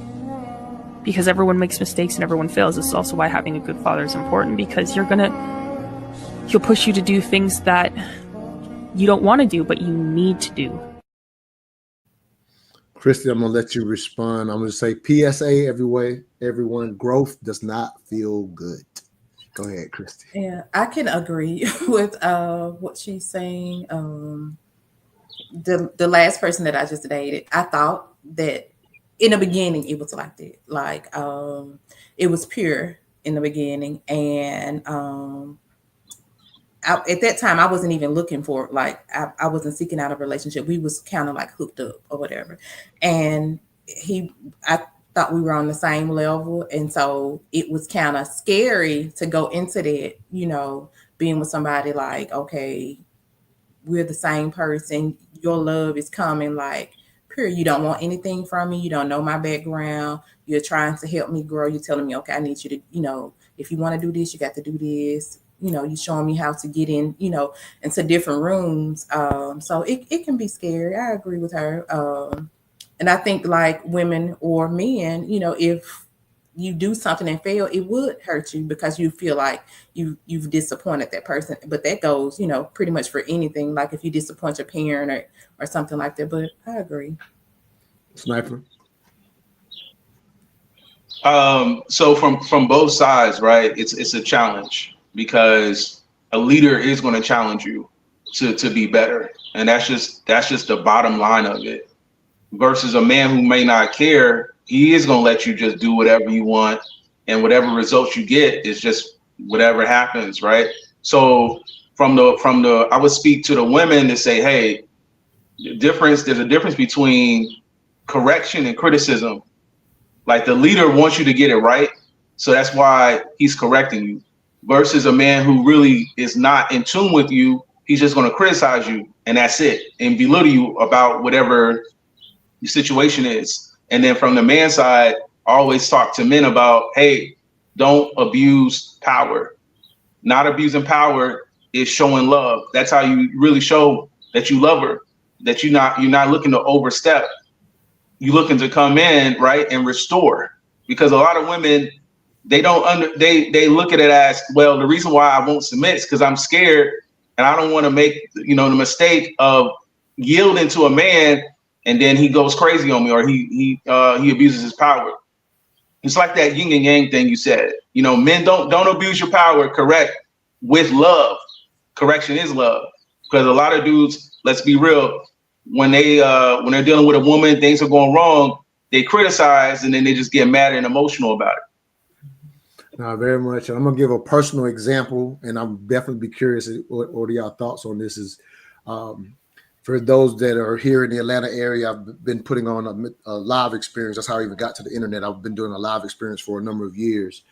because everyone makes mistakes and everyone fails. This is also why having a good father is important, because he'll push you to do things that you don't want to do, but you need to do. Christy, I'm gonna let you respond. I'm gonna say PSA everyone, growth does not feel good. Go ahead, Christy. Yeah, I can agree with what she's saying. The last person that I just dated, I thought that in the beginning it was like that. Like it was pure in the beginning. And at that time I wasn't even looking for, like, I wasn't seeking out a relationship. We was kind of like hooked up or whatever. And I thought we were on the same level. And so it was kind of scary to go into that, you know, being with somebody like, okay, we're the same person. Your love is coming like pure. You don't want anything from me. You don't know my background. You're trying to help me grow. You're telling me, okay, I need you to, you know, if you want to do this, you got to do this. You know, you're showing me how to get in, you know, into different rooms. So it can be scary. I agree with her. And I think like women or men, you know, if you do something and fail, it would hurt you because you feel like you've disappointed that person. But that goes, you know, pretty much for anything. Like if you disappoint your parent or something like that. But I agree. Sniper. So from both sides, right? It's a challenge because a leader is going to challenge you to be better, and that's just the bottom line of it. Versus a man who may not care, he is going to let you just do whatever you want, and whatever results you get is just whatever happens, right? So from the I would speak to the women to say, hey, there's a difference between correction and criticism. Like the leader wants you to get it right, so that's why he's correcting you. Versus a man who really is not in tune with you, he's just going to criticize you, and that's it, and belittle you about whatever the situation is. And then from the man side, I always talk to men about, hey, don't abuse power. Not abusing power is showing love. That's how you really show that you love her, that you're not looking to overstep. You're looking to come in, right, and restore. Because a lot of women, they they look at it as, well, the reason why I won't submit is because I'm scared and I don't want to make, you know, the mistake of yielding to a man and then he goes crazy on me, or he abuses his power. It's like that yin and yang thing you said. You know, men don't abuse your power. Correct with love. Correction is love. Because a lot of dudes, let's be real, when they're dealing with a woman, things are going wrong, they criticize and then they just get mad and emotional about it. No, very much. I'm gonna give a personal example, and I'm definitely be curious what are y'all thoughts on this. Is for those that are here in the Atlanta area, I've been putting on a live experience. That's how I even got to the internet. I've been doing a live experience for a number of years,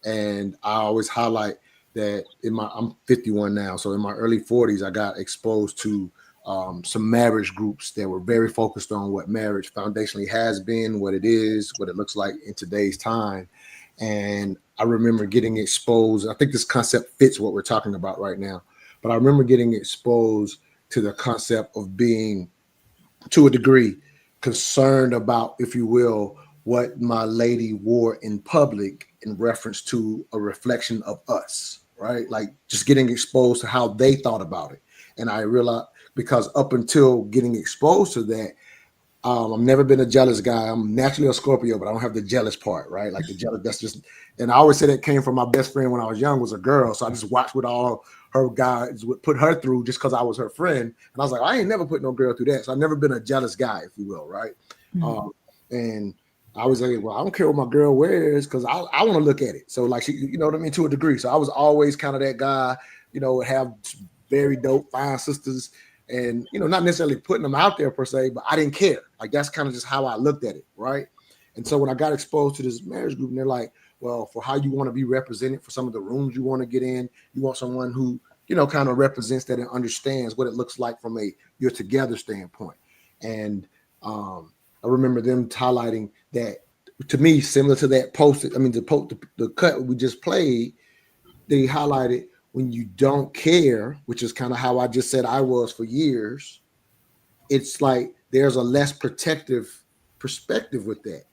and I always highlight that I'm 51 now, so in my early 40s, I got exposed to some marriage groups that were very focused on what marriage foundationally has been, what it is, what it looks like in today's time. And I remember getting exposed. I think this concept fits what we're talking about right now, but I remember getting exposed to the concept of being, to a degree, concerned about, if you will, what my lady wore in public in reference to a reflection of us, right? Like just getting exposed to how they thought about it. And I realized, because up until getting exposed to that, I've never been a jealous guy. I'm naturally a Scorpio, but I don't have the jealous part, right? Like the jealous, that's just, and I always say that came from my best friend when I was young, was a girl. So I just watched what all her guys would put her through just because I was her friend. And I was like, I ain't never put no girl through that. So I've never been a jealous guy, if you will, right? Mm-hmm. And I was like, well, I don't care what my girl wears because I want to look at it. So like, she, you know what I mean, to a degree. So I was always kind of that guy, you know, have very dope, fine sisters. And, you know, not necessarily putting them out there per se, but I didn't care. Like, that's kind of just how I looked at it, right? And so when I got exposed to this marriage group, and they're like, well, for how you want to be represented, for some of the rooms you want to get in, you want someone who, you know, kind of represents that and understands what it looks like from your together standpoint. And I remember them highlighting that, to me, similar to that post, I mean, the cut we just played, they highlighted, when you don't care, which is kind of how I just said I was for years, it's like there's a less protective perspective with that.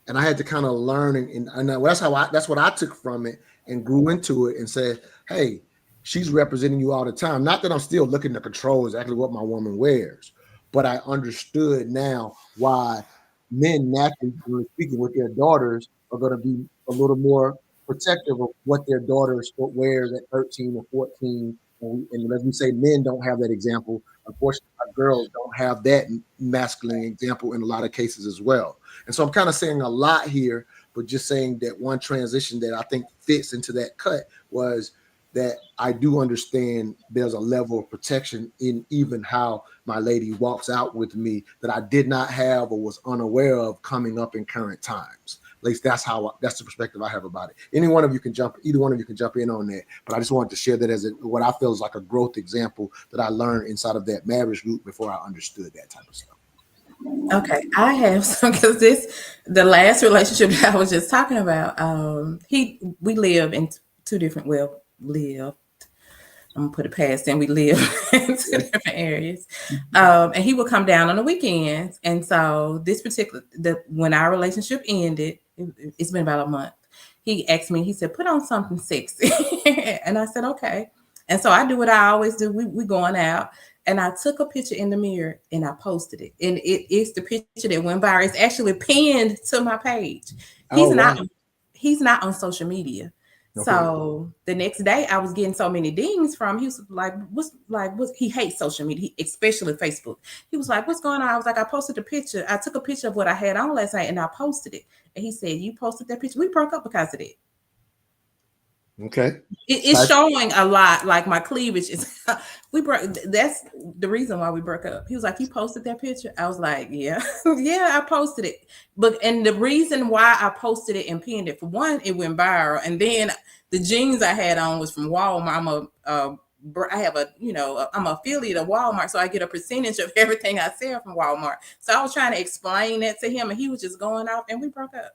And I had to kind of learn, and that's what I took from it and grew into it and said, hey, she's representing you all the time. Not that I'm still looking to control exactly what my woman wears, but I understood now why men naturally, speaking with their daughters, are going to be a little more protective of what their daughters wears at 13 or 14. And as we say, men don't have that example. Unfortunately, our girls don't have that masculine example in a lot of cases as well. And so I'm kind of saying a lot here, but just saying that one transition that I think fits into that cut was that I do understand there's a level of protection in even how my lady walks out with me that I did not have or was unaware of coming up in current times. At least that's the perspective I have about it. Either one of you can jump in on that. But I just wanted to share that as what I feel is like a growth example that I learned inside of that marriage group before I understood that type of stuff. Okay, I have some, because the last relationship that I was just talking about, we live in two different, I'm gonna put it past him. We live in two different areas, and he would come down on the weekends. And so when our relationship ended, it's been about a month. He asked me. He said, "Put on something sexy," and I said, "Okay." And so I do what I always do. We going out, and I took a picture in the mirror and I posted it. And it's the picture that went viral. It's actually pinned to my page. He's not on social media. Okay. So the next day I was getting so many dings from him. He was like, he hates social media, especially Facebook. He was like, "What's going on?" I was like, "I posted the picture. I took a picture of what I had on last night and I posted it." And he said, "You posted that picture?" We broke up because of it. Okay. It's showing a lot, like my cleavage is. That's the reason why we broke up. He was like, "You posted that picture?" I was like, "Yeah, yeah, I posted it." And the reason why I posted it and pinned it, for one, it went viral, and then the jeans I had on was from Walmart. I'm an affiliate of Walmart, so I get a percentage of everything I sell from Walmart. So I was trying to explain that to him, and he was just going off, and we broke up.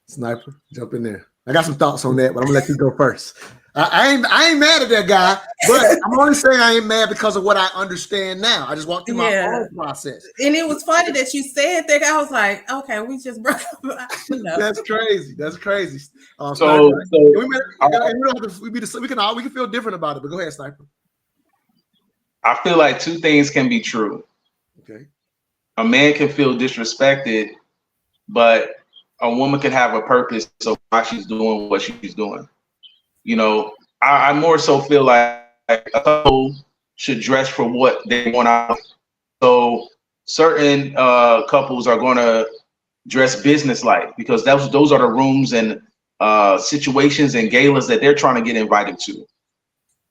Sniper, jump in there. I got some thoughts on that, but I'm gonna let you go first. I ain't mad at that guy, but I'm only saying I ain't mad because of what I understand now. I just walked through my own process. And it was funny that you said that. I was like, okay, we just broke up. That's crazy. That's crazy. We can feel different about it, but go ahead, Sniper. I feel like two things can be true. Okay. A man can feel disrespected, but a woman can have a purpose of why she's doing what she's doing. You know, I more so feel like a couple should dress for what they want out. So certain couples are going to dress business-like because those are the rooms and situations and galas that they're trying to get invited to,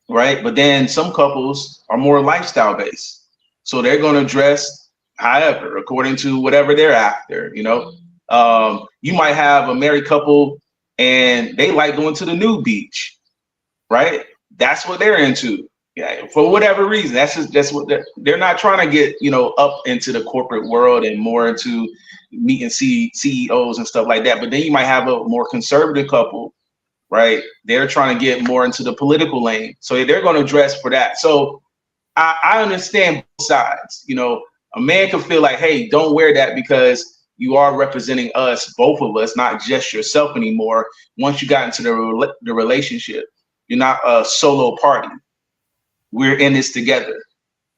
right? But then some couples are more lifestyle-based, so they're going to dress however, according to whatever they're after, you know. You might have a married couple and they like going to the nude beach, right? That's what they're into. Yeah, for whatever reason. That's what they're not trying to get, you know, up into the corporate world and more into meeting CEOs and stuff like that. But then you might have a more conservative couple, right? They're trying to get more into the political lane. So they're going to dress for that. So I understand both sides. You know, a man can feel like, hey, don't wear that because you are representing us, both of us, not just yourself anymore. Once you got into the relationship, you're not a solo party. We're in this together.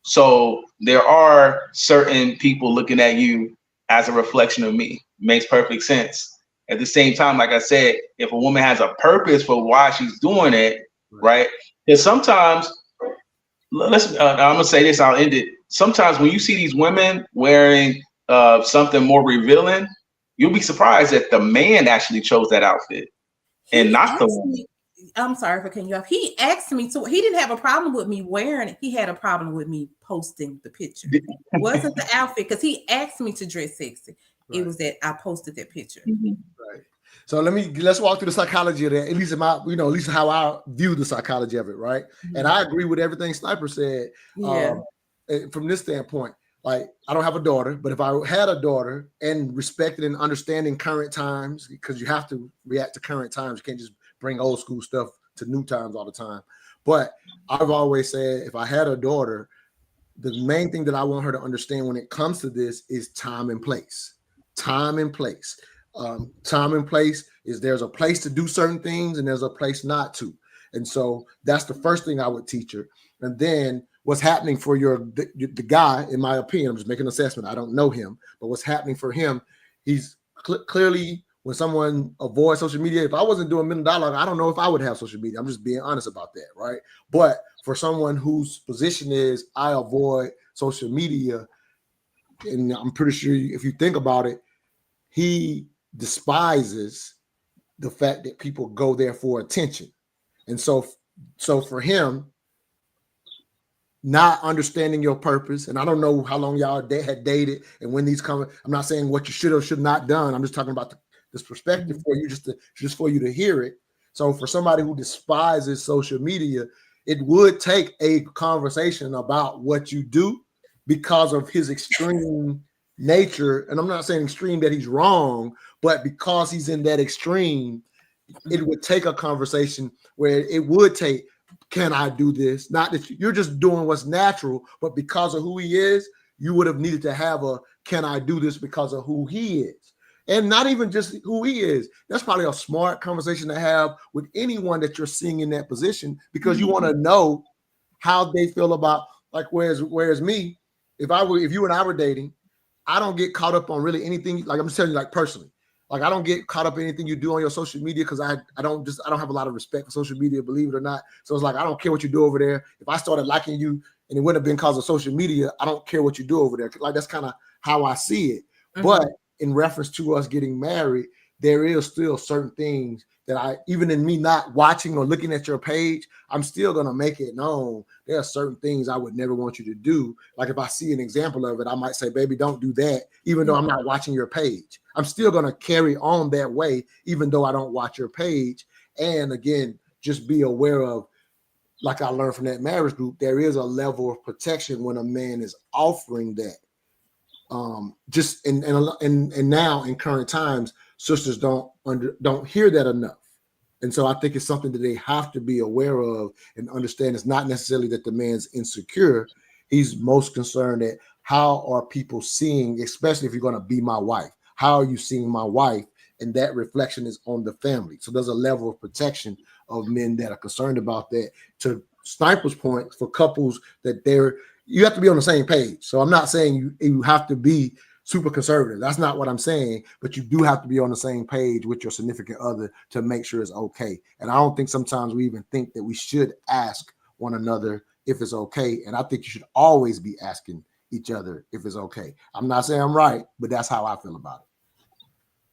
So there are certain people looking at you as a reflection of me. Makes perfect sense. At the same time, like I said, if a woman has a purpose for why she's doing it, right? Because sometimes, I'm gonna say this, I'll end it. Sometimes when you see these women wearing something more revealing, you'll be surprised that the man actually chose that outfit and not the woman. I'm sorry for cutting you off. He asked me to. He didn't have a problem with me wearing it. He had a problem with me posting the picture. It wasn't the outfit, because he asked me to dress sexy. Right. It was that I posted that picture. Right. So let's walk through the psychology of that. At least how I view the psychology of it. Right. Mm-hmm. And I agree with everything Sniper said. Yeah. From this standpoint. Like, I don't have a daughter, but if I had a daughter and respected and understanding current times, because you have to react to current times, you can't just bring old school stuff to new times all the time. But I've always said, if I had a daughter, the main thing that I want her to understand when it comes to this is time and place. time and place. Time and place is there's a place to do certain things and there's a place not to. And so that's the first thing I would teach her. And then what's happening for the guy, in my opinion, I'm just making an assessment. I don't know him, but what's happening for him, he's clearly, when someone avoids social media, if I wasn't doing $1 million, I don't know if I would have social media. I'm just being honest about that, right? But for someone whose position is I avoid social media, and I'm pretty sure if you think about it, he despises the fact that people go there for attention. And so for him, not understanding your purpose, and I don't know how long y'all had dated and when these come. I'm not saying what you should or should not done. I'm just talking about this perspective for you, just for you to hear it. So for somebody who despises social media, it would take a conversation about what you do because of his extreme nature. And I'm not saying extreme that he's wrong, but because he's in that extreme, it would take a conversation where it would take, can I do this? Not that you're just doing what's natural, but because of who he is, you would have needed to have a, can I do this because of who he is? And not even just who he is. That's probably a smart conversation to have with anyone that you're seeing in that position, because you want to know how they feel about, like, whereas me, if you and I were dating, I don't get caught up on really anything. Like, I'm just telling you, like, personally, like, I don't get caught up in anything you do on your social media, because I don't have a lot of respect for social media, believe it or not. So it's like, I don't care what you do over there. If I started liking you and it wouldn't have been because of social media, I don't care what you do over there. Like, that's kind of how I see it. But in reference to us getting married, there is still certain things that even in me not watching or looking at your page, I'm still going to make it known. There are certain things I would never want you to do. Like, if I see an example of it, I might say, baby, don't do that, even though I'm not watching your page. I'm still going to carry on that way, even though I don't watch your page. And again, just be aware of, like I learned from that marriage group, there is a level of protection when a man is offering that. Just and now in current times, sisters don't hear that enough. And so I think it's something that they have to be aware of and understand. It's not necessarily that the man's insecure. He's most concerned at how are people seeing, especially if you're going to be my wife, how are you seeing my wife? And that reflection is on the family. So there's a level of protection of men that are concerned about that. To Sniper's point, for couples that you have to be on the same page. So I'm not saying you have to be super conservative. That's not what I'm saying, but you do have to be on the same page with your significant other to make sure it's okay. And I don't think sometimes we even think that we should ask one another if it's okay. And I think you should always be asking each other if it's okay. I'm not saying I'm right, but that's how I feel about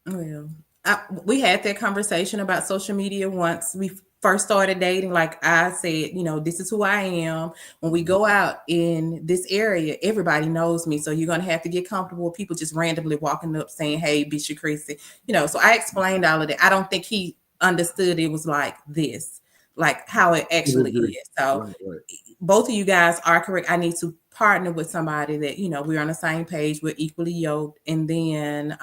it. Well, we had that conversation about social media once we first started dating. Like I said, this is who I am. When we go out in this area, everybody knows me. So you're going to have to get comfortable with people just randomly walking up saying, hey, Bishop Christy. So I explained all of that. I don't think he understood it was like this, like how it actually is. So right. Both of you guys are correct. I need to partner with somebody that, we're on the same page, we're equally yoked. And then,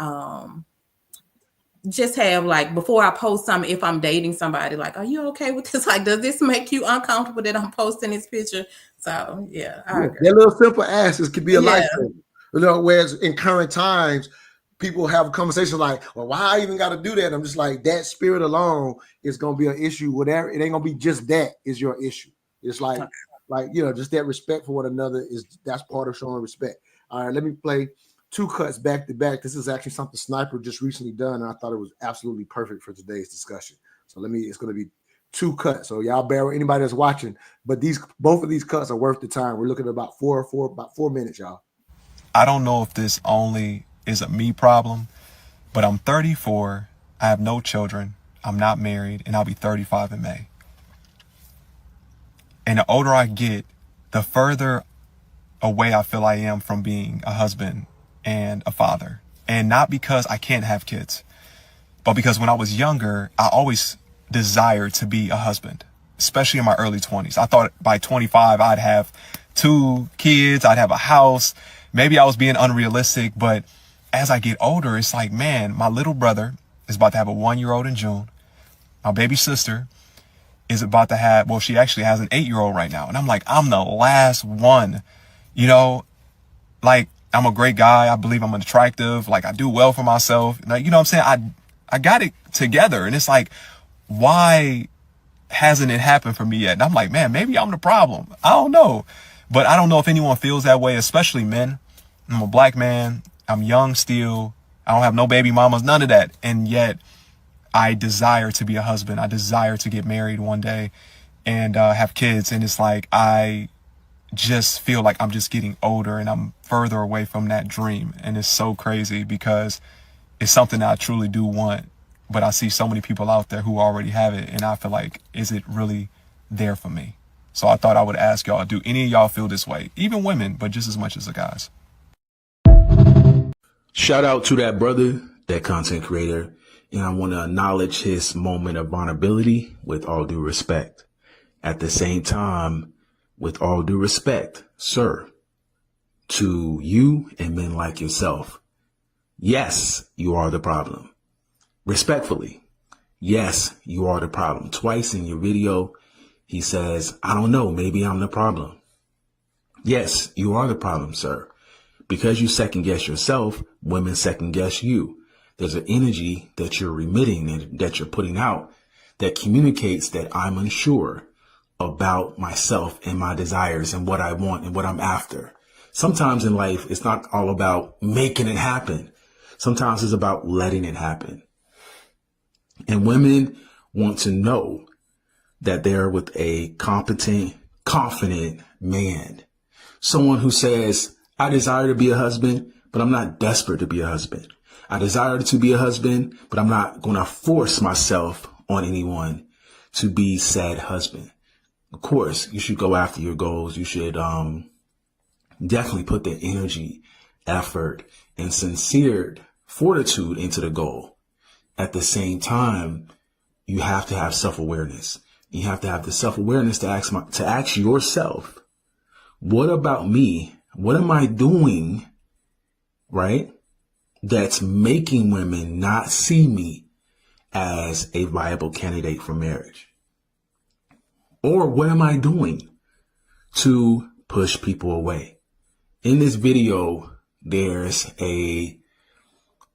just have, like, before I post something, if I'm dating somebody, like, are you okay with this? Like, does this make you uncomfortable that I'm posting this picture? So yeah, I agree. That little simple asks could be a lifesaver. Whereas in current times, people have a conversation like, well, why I even got to do that? I'm just like, that spirit alone is going to be an issue. Whatever, it ain't going to be just that is your issue. It's like, just that respect for one another that's part of showing respect. All right, let me play 2 cuts back to back. This is actually something Sniper just recently done, and I thought it was absolutely perfect for today's discussion. So it's going to be 2 cuts. So y'all bear with anybody that's watching, but both of these cuts are worth the time. We're looking at about 4 minutes, y'all. I don't know if this only is a me problem, but I'm 34. I have no children. I'm not married, and I'll be 35 in May. And the older I get, the further away I feel I am from being a husband and a father. And not because I can't have kids, but because when I was younger, I always desired to be a husband, especially in my early 20s. I thought by 25, I'd have 2 kids, I'd have a house. Maybe I was being unrealistic, but as I get older, it's like, man, my little brother is about to have a 1-year-old in June. My baby sister is about to have, she actually has an 8-year-old right now. And I'm like, I'm the last one, like, I'm a great guy. I believe I'm attractive. Like, I do well for myself. Like, you know what I'm saying? I got it together. And it's like, why hasn't it happened for me yet? And I'm like, man, maybe I'm the problem. I don't know. But I don't know if anyone feels that way, especially men. I'm a black man. I'm young still. I don't have no baby mamas, none of that. And yet I desire to be a husband. I desire to get married one day and have kids. And it's like, I just feel like I'm just getting older and I'm further away from that dream. And it's so crazy because it's something that I truly do want, but I see so many people out there who already have it. And I feel like, is it really there for me? So I thought I would ask y'all, do any of y'all feel this way? Even women, but just as much as the guys. Shout out to that brother, that content creator. And I want to acknowledge his moment of vulnerability with all due respect. At the same time, with all due respect, sir, to you and men like yourself, yes, you are the problem. Respectfully, yes, you are the problem. Twice in your video, he says, I don't know, maybe I'm the problem. Yes, you are the problem, sir. Because you second guess yourself, women second guess you. There's an energy that you're remitting and that you're putting out that communicates that I'm unsure about myself and my desires and what I want and what I'm after. Sometimes in life, it's not all about making it happen. Sometimes it's about letting it happen. And women want to know that they're with a competent, confident man. Someone who says, I desire to be a husband, but I'm not desperate to be a husband. I desire to be a husband, but I'm not going to force myself on anyone to be said husband. Of course, you should go after your goals. You should definitely put the energy, effort, and sincere fortitude into the goal. At the same time, you have to have self-awareness. You have to have the self-awareness to ask yourself, what about me? What am I doing, right, that's making women not see me as a viable candidate for marriage? Or what am I doing to push people away? In this video, there's a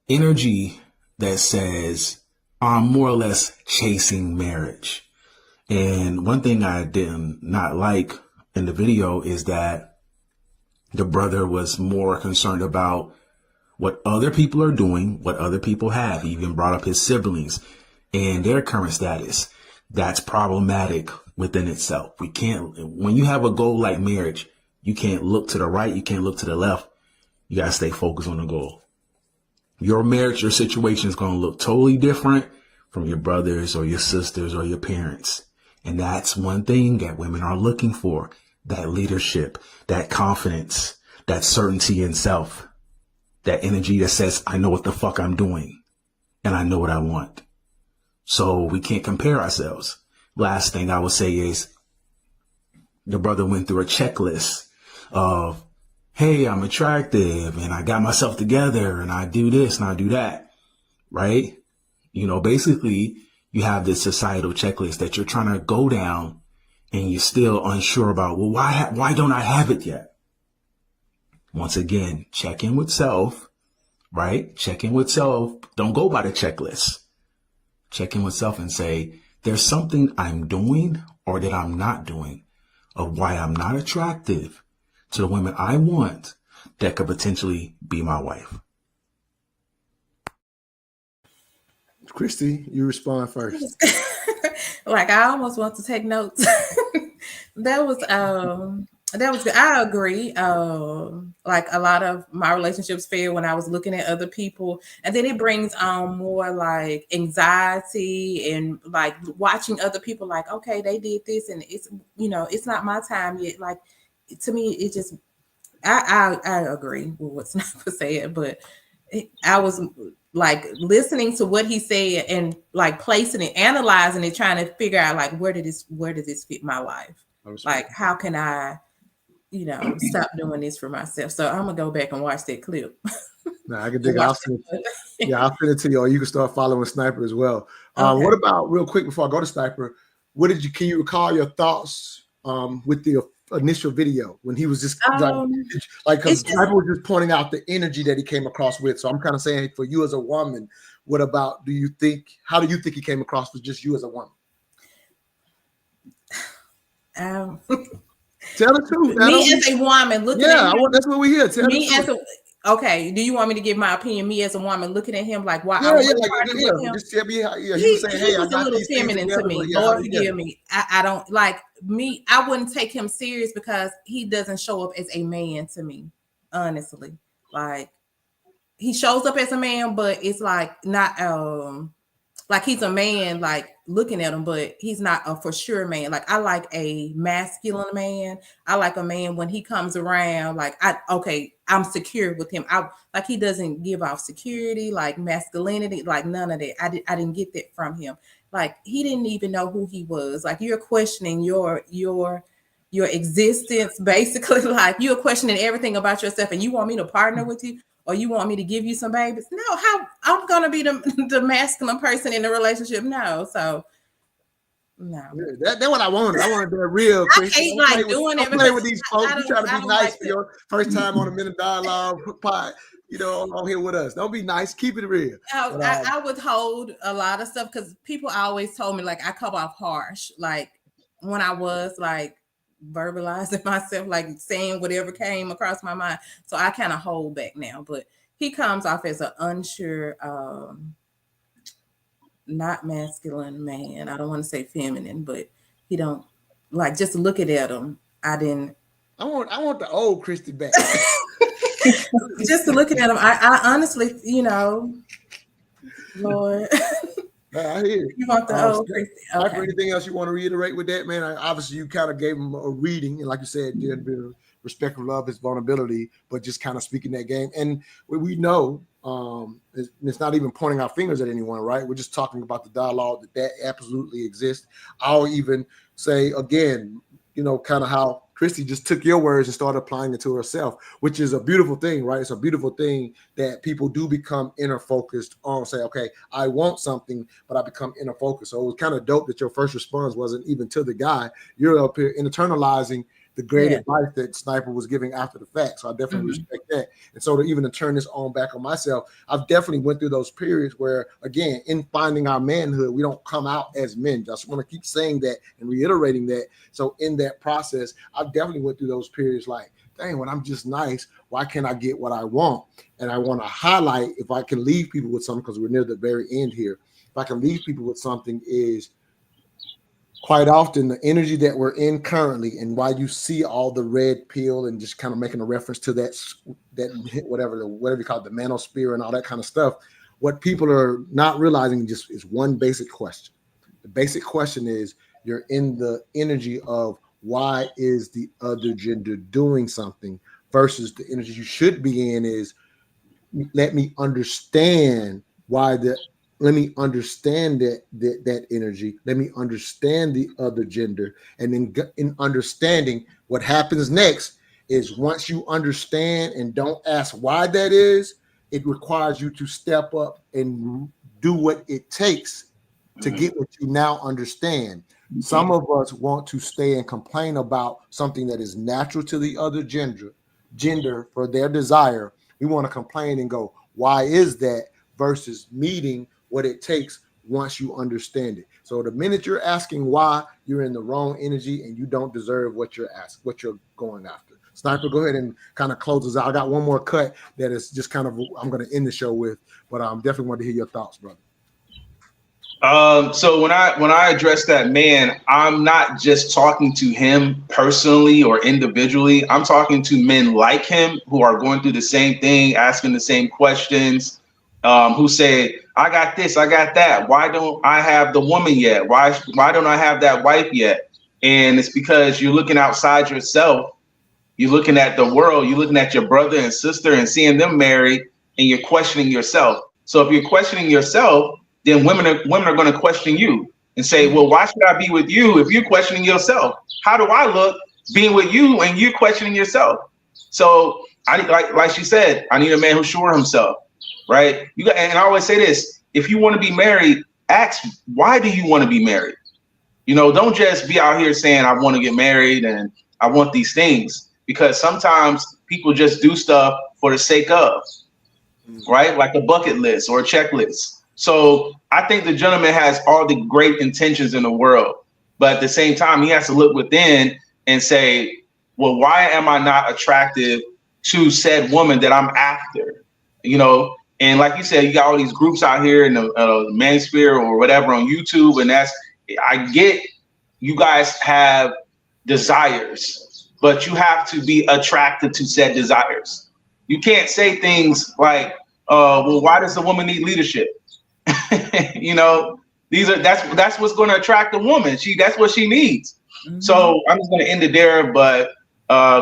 energy that says I'm more or less chasing marriage. And one thing I did not like in the video is that the brother was more concerned about what other people are doing, what other people have. He even brought up his siblings and their current status. That's problematic within itself. We can't, when you have a goal like marriage, you can't look to the right. You can't look to the left. You got to stay focused on the goal. Your marriage, your situation is going to look totally different from your brothers or your sisters or your parents. And that's one thing that women are looking for, that leadership, that confidence, that certainty in self, that energy that says, I know what the fuck I'm doing and I know what I want. So we can't compare ourselves. Last thing I would say is the brother went through a checklist of, hey, I'm attractive and I got myself together and I do this and I do that, right? You know, basically you have this societal checklist that you're trying to go down and you're still unsure about, well, why don't I have it yet? Once again, check in with self, right? Check in with self. Don't go by the checklist. Check in with self and say, there's something I'm doing or that I'm not doing of why I'm not attractive to the women I want that could potentially be my wife. Christy, you respond first. Like, I almost want to take notes. That was good. I agree. Like, a lot of my relationships fail when I was looking at other people, and then it brings on more like anxiety and like watching other people. Like, okay, they did this, and it's, you know, it's not my time yet. Like, to me, it just, I agree with what Sniper said, but I was like listening to what he said and like placing it, analyzing it, trying to figure out like where does this fit my life? Like, how can I, you know, stop doing this for myself? So I'm gonna go back and watch that clip. No, I can dig it. I'll send it to you, or you can start following Sniper as well. Okay. What about, real quick before I go to Sniper, can you recall your thoughts with the initial video when he was just like because Sniper was just pointing out the energy that he came across with. So I'm kind of saying for you as a woman, what about how do you think he came across with just you as a woman? Tell the truth. Me as a woman looking at him. That's what we hear. Tell me as a okay. Do you want me to give my opinion? Me as a woman looking at him like why? Just tell me how. Yeah, he was saying, he was a little feminine to me. Lord forgive me. I don't like me. I wouldn't take him serious because he doesn't show up as a man to me. Honestly, like he shows up as a man, but it's like not like he's a man, like looking at him, but he's not a for sure man. Like I like a masculine man. I like a man when he comes around, like I'm secure with him. Like he doesn't give off security, like masculinity, like none of that. I didn't get that from him. Like he didn't even know who he was. Like you're questioning your existence, basically. Like you're questioning everything about yourself, and you want me to partner with you? Or you want me to give you some babies? No, how I'm gonna be the masculine person in the relationship? No, so no. That's what I wanted. I wanted that real. I hate like doing it. Play with these folks. You try to be nice for your first time on a Minute Dialogue pod. On here with us. Don't be nice. Keep it real. I withhold a lot of stuff because people always told me like I come off harsh. Like when I was like verbalizing myself, like saying whatever came across my mind. So I kind of hold back now, but he comes off as an unsure, not masculine man. I don't want to say feminine, but he don't like just looking at him. I want the old Christy back. Just looking at him. I honestly, Lord. I hear it. You want the old Christy. Okay. Anything else you want to reiterate with that, man? Obviously, you kind of gave him a reading, and like you said, did a bit of respect, love, his vulnerability, but just kind of speaking that game. And we know it's not even pointing our fingers at anyone, right? We're just talking about the dialogue that absolutely exists. I'll even say again, kind of how Christy just took your words and started applying it to herself, which is a beautiful thing, right? It's a beautiful thing that people do become inner focused on, say, okay, I want something, but I become inner focused. So it was kind of dope that your first response wasn't even to the guy. You're up here internalizing the great advice that Sniper was giving after the fact. So I definitely respect that. And so to turn this on back on myself, I've definitely went through those periods where, again, in finding our manhood, we don't come out as men. Just want to keep saying that and reiterating that. So in that process, I've definitely went through those periods like, dang, when I'm just nice, why can't I get what I want? And I want to highlight, if I can leave people with something, because we're near the very end here, if I can leave people with something is, quite often the energy that we're in currently and why you see all the red pill and just kind of making a reference to that whatever you call it, the manosphere and all that kind of stuff, what people are not realizing just is one basic question. The basic question is you're in the energy of why is the other gender doing something versus the energy you should be in is let me understand let me understand that energy. Let me understand the other gender. And then in understanding, what happens next is once you understand and don't ask why that is, it requires you to step up and do what it takes to get what you now understand. Some of us want to stay and complain about something that is natural to the other gender for their desire. We want to complain and go, why is that? Versus meeting what it takes once you understand it. So the minute you're asking why, you're in the wrong energy and you don't deserve what you're going after. Sniper, go ahead and kind of close us out. I got one more cut that is just kind of I'm going to end the show with, but I definitely want to hear your thoughts, brother. So when I address that man, I'm not just talking to him personally or individually. I'm talking to men like him who are going through the same thing, asking the same questions, who say, I got this, I got that. Why don't I have the woman yet? Why don't I have that wife yet? And it's because you're looking outside yourself. You're looking at the world. You're looking at your brother and sister and seeing them married, and you're questioning yourself. So if you're questioning yourself, then women are going to question you and say, well, why should I be with you if you're questioning yourself? How do I look being with you and you're questioning yourself? So I like she said, I need a man who's sure of himself. Right. And I always say this, if you want to be married, ask, why do you want to be married? Don't just be out here saying, I want to get married and I want these things, because sometimes people just do stuff for the sake of, right? Like a bucket list or a checklist. So I think the gentleman has all the great intentions in the world, but at the same time, he has to look within and say, well, why am I not attractive to said woman that I'm after? You know, and like you said, you got all these groups out here in the manosphere or whatever on YouTube, and I get you guys have desires, but you have to be attracted to said desires. You can't say things like, well, why does a woman need leadership? You know, that's what's going to attract a woman. That's what she needs. Mm-hmm. So I'm just going to end it there, but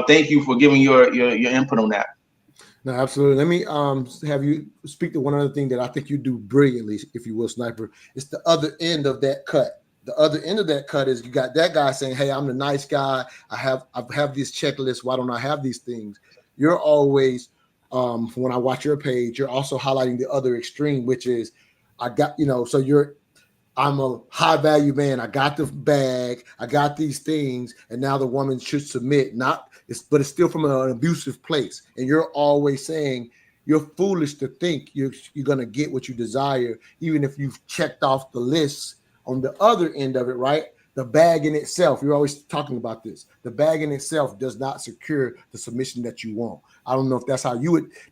thank you for giving your input on that. No, absolutely. Let me have you speak to one other thing that I think you do brilliantly, if you will, Sniper. It's the other end of that cut. The other end of that cut is you got that guy saying, hey, I'm the nice guy. I have this checklist. Why don't I have these things? You're always, when I watch your page, you're also highlighting the other extreme, which is I'm a high value man. I got the bag. I got these things. And now the woman should submit, but it's still from an abusive place. And you're always saying you're foolish to think you're going to get what you desire, even if you've checked off the list on the other end of it, right? The bag in itself, you're always talking about this. The bag in itself does not secure the submission that you want. I don't know if that's how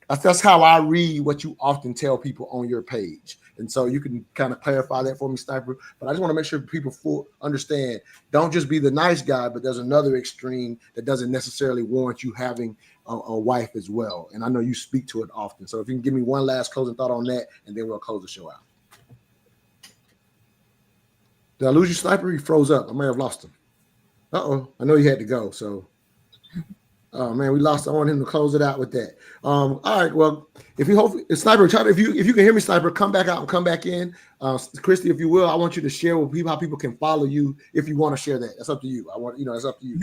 that's how I read what you often tell people on your page. And so you can kind of clarify that for me, Sniper. But I just want to make sure people understand, don't just be the nice guy, but there's another extreme that doesn't necessarily warrant you having a wife as well. And I know you speak to it often. So if you can give me one last closing thought on that, and then we'll close the show out. Did I lose you, Sniper? He froze up. I may have lost him. Uh-oh. I know he had to go. So, oh man, we lost. I want him to close it out with that. All right. Well, if Sniper, if you can hear me, Sniper, come back out and come back in. Christy, if you will, I want you to share with people how people can follow you if you want to share that. That's up to you. It's up to you.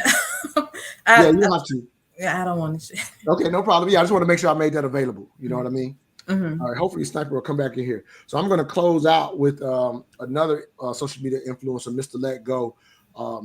Yeah, you don't have to. Yeah, I don't want to share. Okay, no problem. Yeah, I just want to make sure I made that available. You know what I mean? Mm-hmm. All right, hopefully Sniper will come back in here. So I'm going to close out with another social media influencer, Mr. Let Go,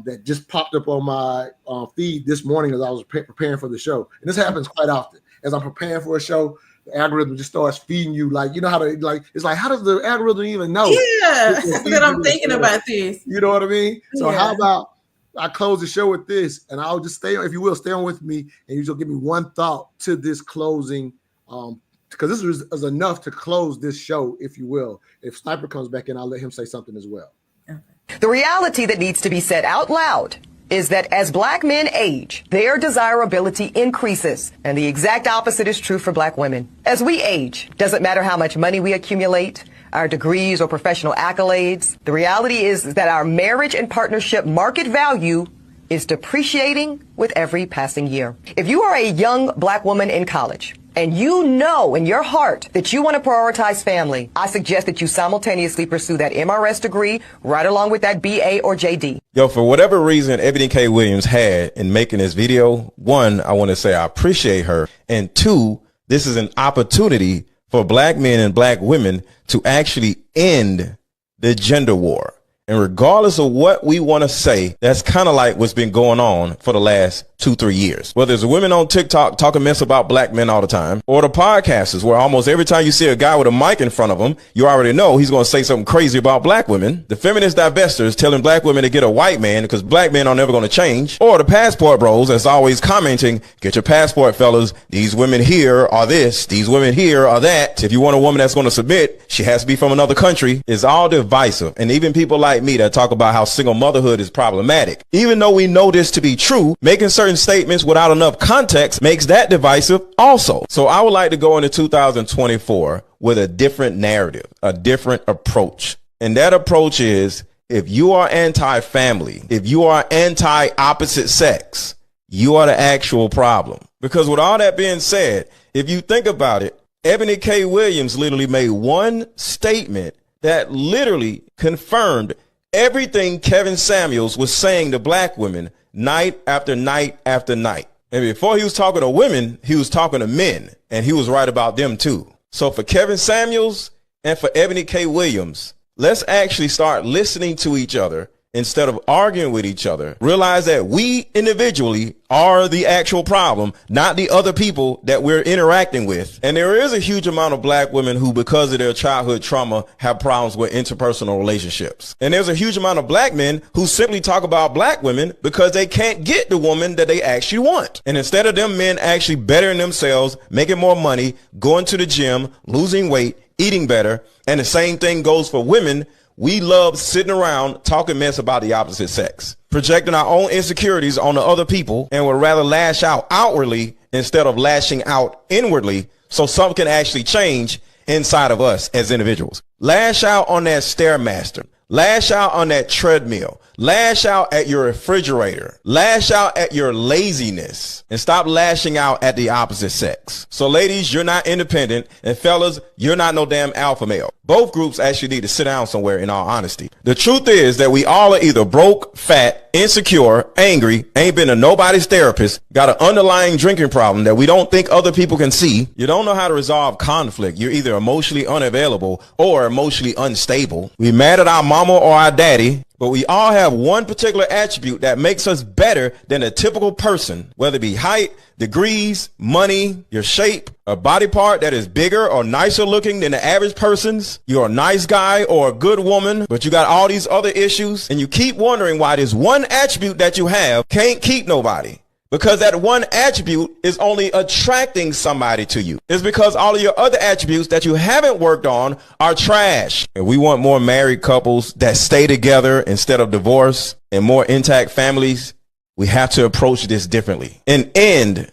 that just popped up on my feed this morning as I was preparing for the show. And this happens quite often. As I'm preparing for a show, the algorithm just starts feeding you how does the algorithm even know? Yeah, that I'm thinking about this. You know what I mean? So how about I close the show with this, and I'll just stay on with me, and you just give me one thought to this closing, because this is enough to close this show, if you will. If Sniper comes back in, I'll let him say something as well. Okay. The reality that needs to be said out loud is that as black men age, their desirability increases. And the exact opposite is true for black women. As we age, doesn't matter how much money we accumulate, our degrees or professional accolades. The reality is that our marriage and partnership market value is depreciating with every passing year. If you are a young black woman in college, and you know in your heart that you want to prioritize family, I suggest that you simultaneously pursue that MRS degree right along with that BA or JD. Yo, for whatever reason Ebony K. Williams had in making this video, one, I want to say I appreciate her. And two, this is an opportunity for black men and black women to actually end the gender war. And regardless of what we want to say, that's kind of like what's been going on for the last 2-3 years. Whether it's the women on TikTok talking mess about black men all the time, or the podcasters where almost every time you see a guy with a mic in front of him, you already know he's going to say something crazy about black women. The feminist divestors telling black women to get a white man because black men are never going to change. Or the passport bros that's always commenting, get your passport, fellas. These women here are this. These women here are that. If you want a woman that's going to submit, she has to be from another country. It's all divisive. And even people like me that talk about how single motherhood is problematic. Even though we know this to be true, making certain statements without enough context makes that divisive also. So I would like to go into 2024 with a different narrative, a different approach. And that approach is, if you are anti-family, if you are anti-opposite sex, you are the actual problem. Because with all that being said, if you think about it, Ebony K. Williams literally made one statement that literally confirmed everything Kevin Samuels was saying to black women night after night after night. And before he was talking to women, he was talking to men, and he was right about them too. So for Kevin Samuels and for Ebony K. Williams, let's actually start listening to each other instead of arguing with each other. Realize that we individually are the actual problem, not the other people that we're interacting with. And there is a huge amount of black women who, because of their childhood trauma, have problems with interpersonal relationships. And there's a huge amount of black men who simply talk about black women because they can't get the woman that they actually want. And instead of them men actually bettering themselves, making more money, going to the gym, losing weight, eating better, and the same thing goes for women, we love sitting around talking mess about the opposite sex, projecting our own insecurities on the other people, and would rather lash out outwardly instead of lashing out inwardly so something can actually change inside of us as individuals. Lash out on that Stairmaster. Lash out on that treadmill. Lash out at your refrigerator. Lash out at your laziness, and stop lashing out at the opposite sex. So ladies, you're not independent, and fellas, you're not no damn alpha male. Both groups actually need to sit down somewhere, in all honesty. The truth is that we all are either broke, fat, insecure, angry, ain't been to nobody's therapist, got an underlying drinking problem that we don't think other people can see. You don't know how to resolve conflict. You're either emotionally unavailable or emotionally unstable. We mad at our mama or our daddy, but we all have one particular attribute that makes us better than a typical person, whether it be height, degrees, money, your shape, a body part that is bigger or nicer looking than the average person's. You're a nice guy or a good woman, but you got all these other issues, and you keep wondering why this one attribute that you have can't keep nobody. Because that one attribute is only attracting somebody to you. It's because all of your other attributes that you haven't worked on are trash. And we want more married couples that stay together instead of divorce, and more intact families. We have to approach this differently and end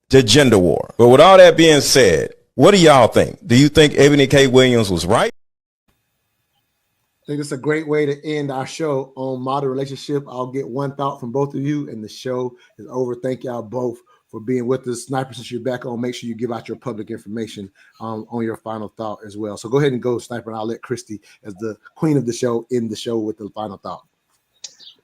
the gender war. But with all that being said, what do y'all think? Do you think Ebony K. Williams was right? I think it's a great way to end our show on modern relationship. I'll get one thought from both of you, and the show is over. Thank y'all both for being with us. Sniper, since you're back on, make sure you give out your public information on your final thought as well. So go ahead and go, Sniper, and I'll let Christy, as the queen of the show, end the show with the final thought.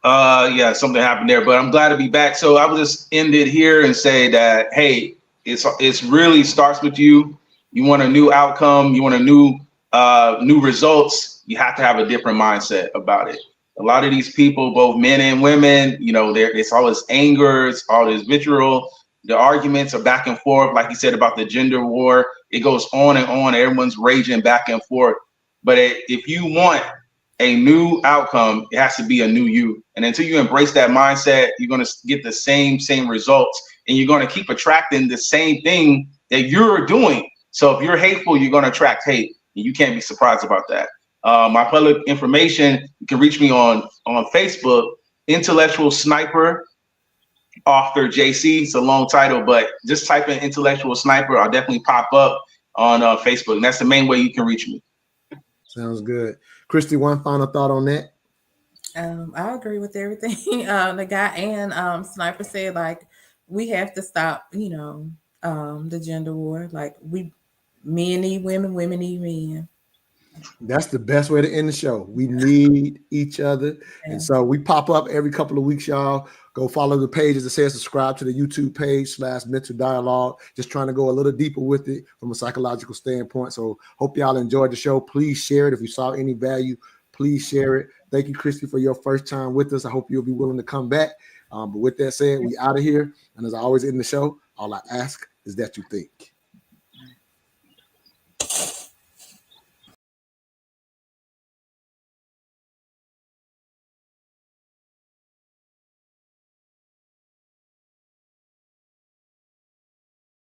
Yeah, something happened there, but I'm glad to be back. So I will just end it here and say that, hey, it's really starts with you. You want a new outcome. You want a new results. You have to have a different mindset about it. A lot of these people, both men and women, it's all this anger, it's all this vitriol. The arguments are back and forth, like you said about the gender war. It goes on and on. Everyone's raging back and forth. But if you want a new outcome, it has to be a new you. And until you embrace that mindset, you're going to get the same results, and you're going to keep attracting the same thing that you're doing. So if you're hateful, you're going to attract hate, and you can't be surprised about that. My public information, you can reach me on Facebook, Intellectual Sniper, author JC. It's a long title, but just type in Intellectual Sniper. I'll definitely pop up on Facebook. And that's the main way you can reach me. Sounds good. Christy, one final thought on that? I agree with everything the guy and Sniper said. Like, we have to stop, the gender war. Like, men need women, women need men. That's the best way to end the show. We need each other. Yeah. And so we pop up every couple of weeks, y'all. Go follow the pages that says subscribe to the YouTube page /Mental Dialogue. Just trying to go a little deeper with it from a psychological standpoint. So hope y'all enjoyed the show. Please share it. If you saw any value, please share it. Thank you, Christy, for your first time with us. I hope you'll be willing to come back. But with that said, we out of here. And as I always end the show, all I ask is that you think.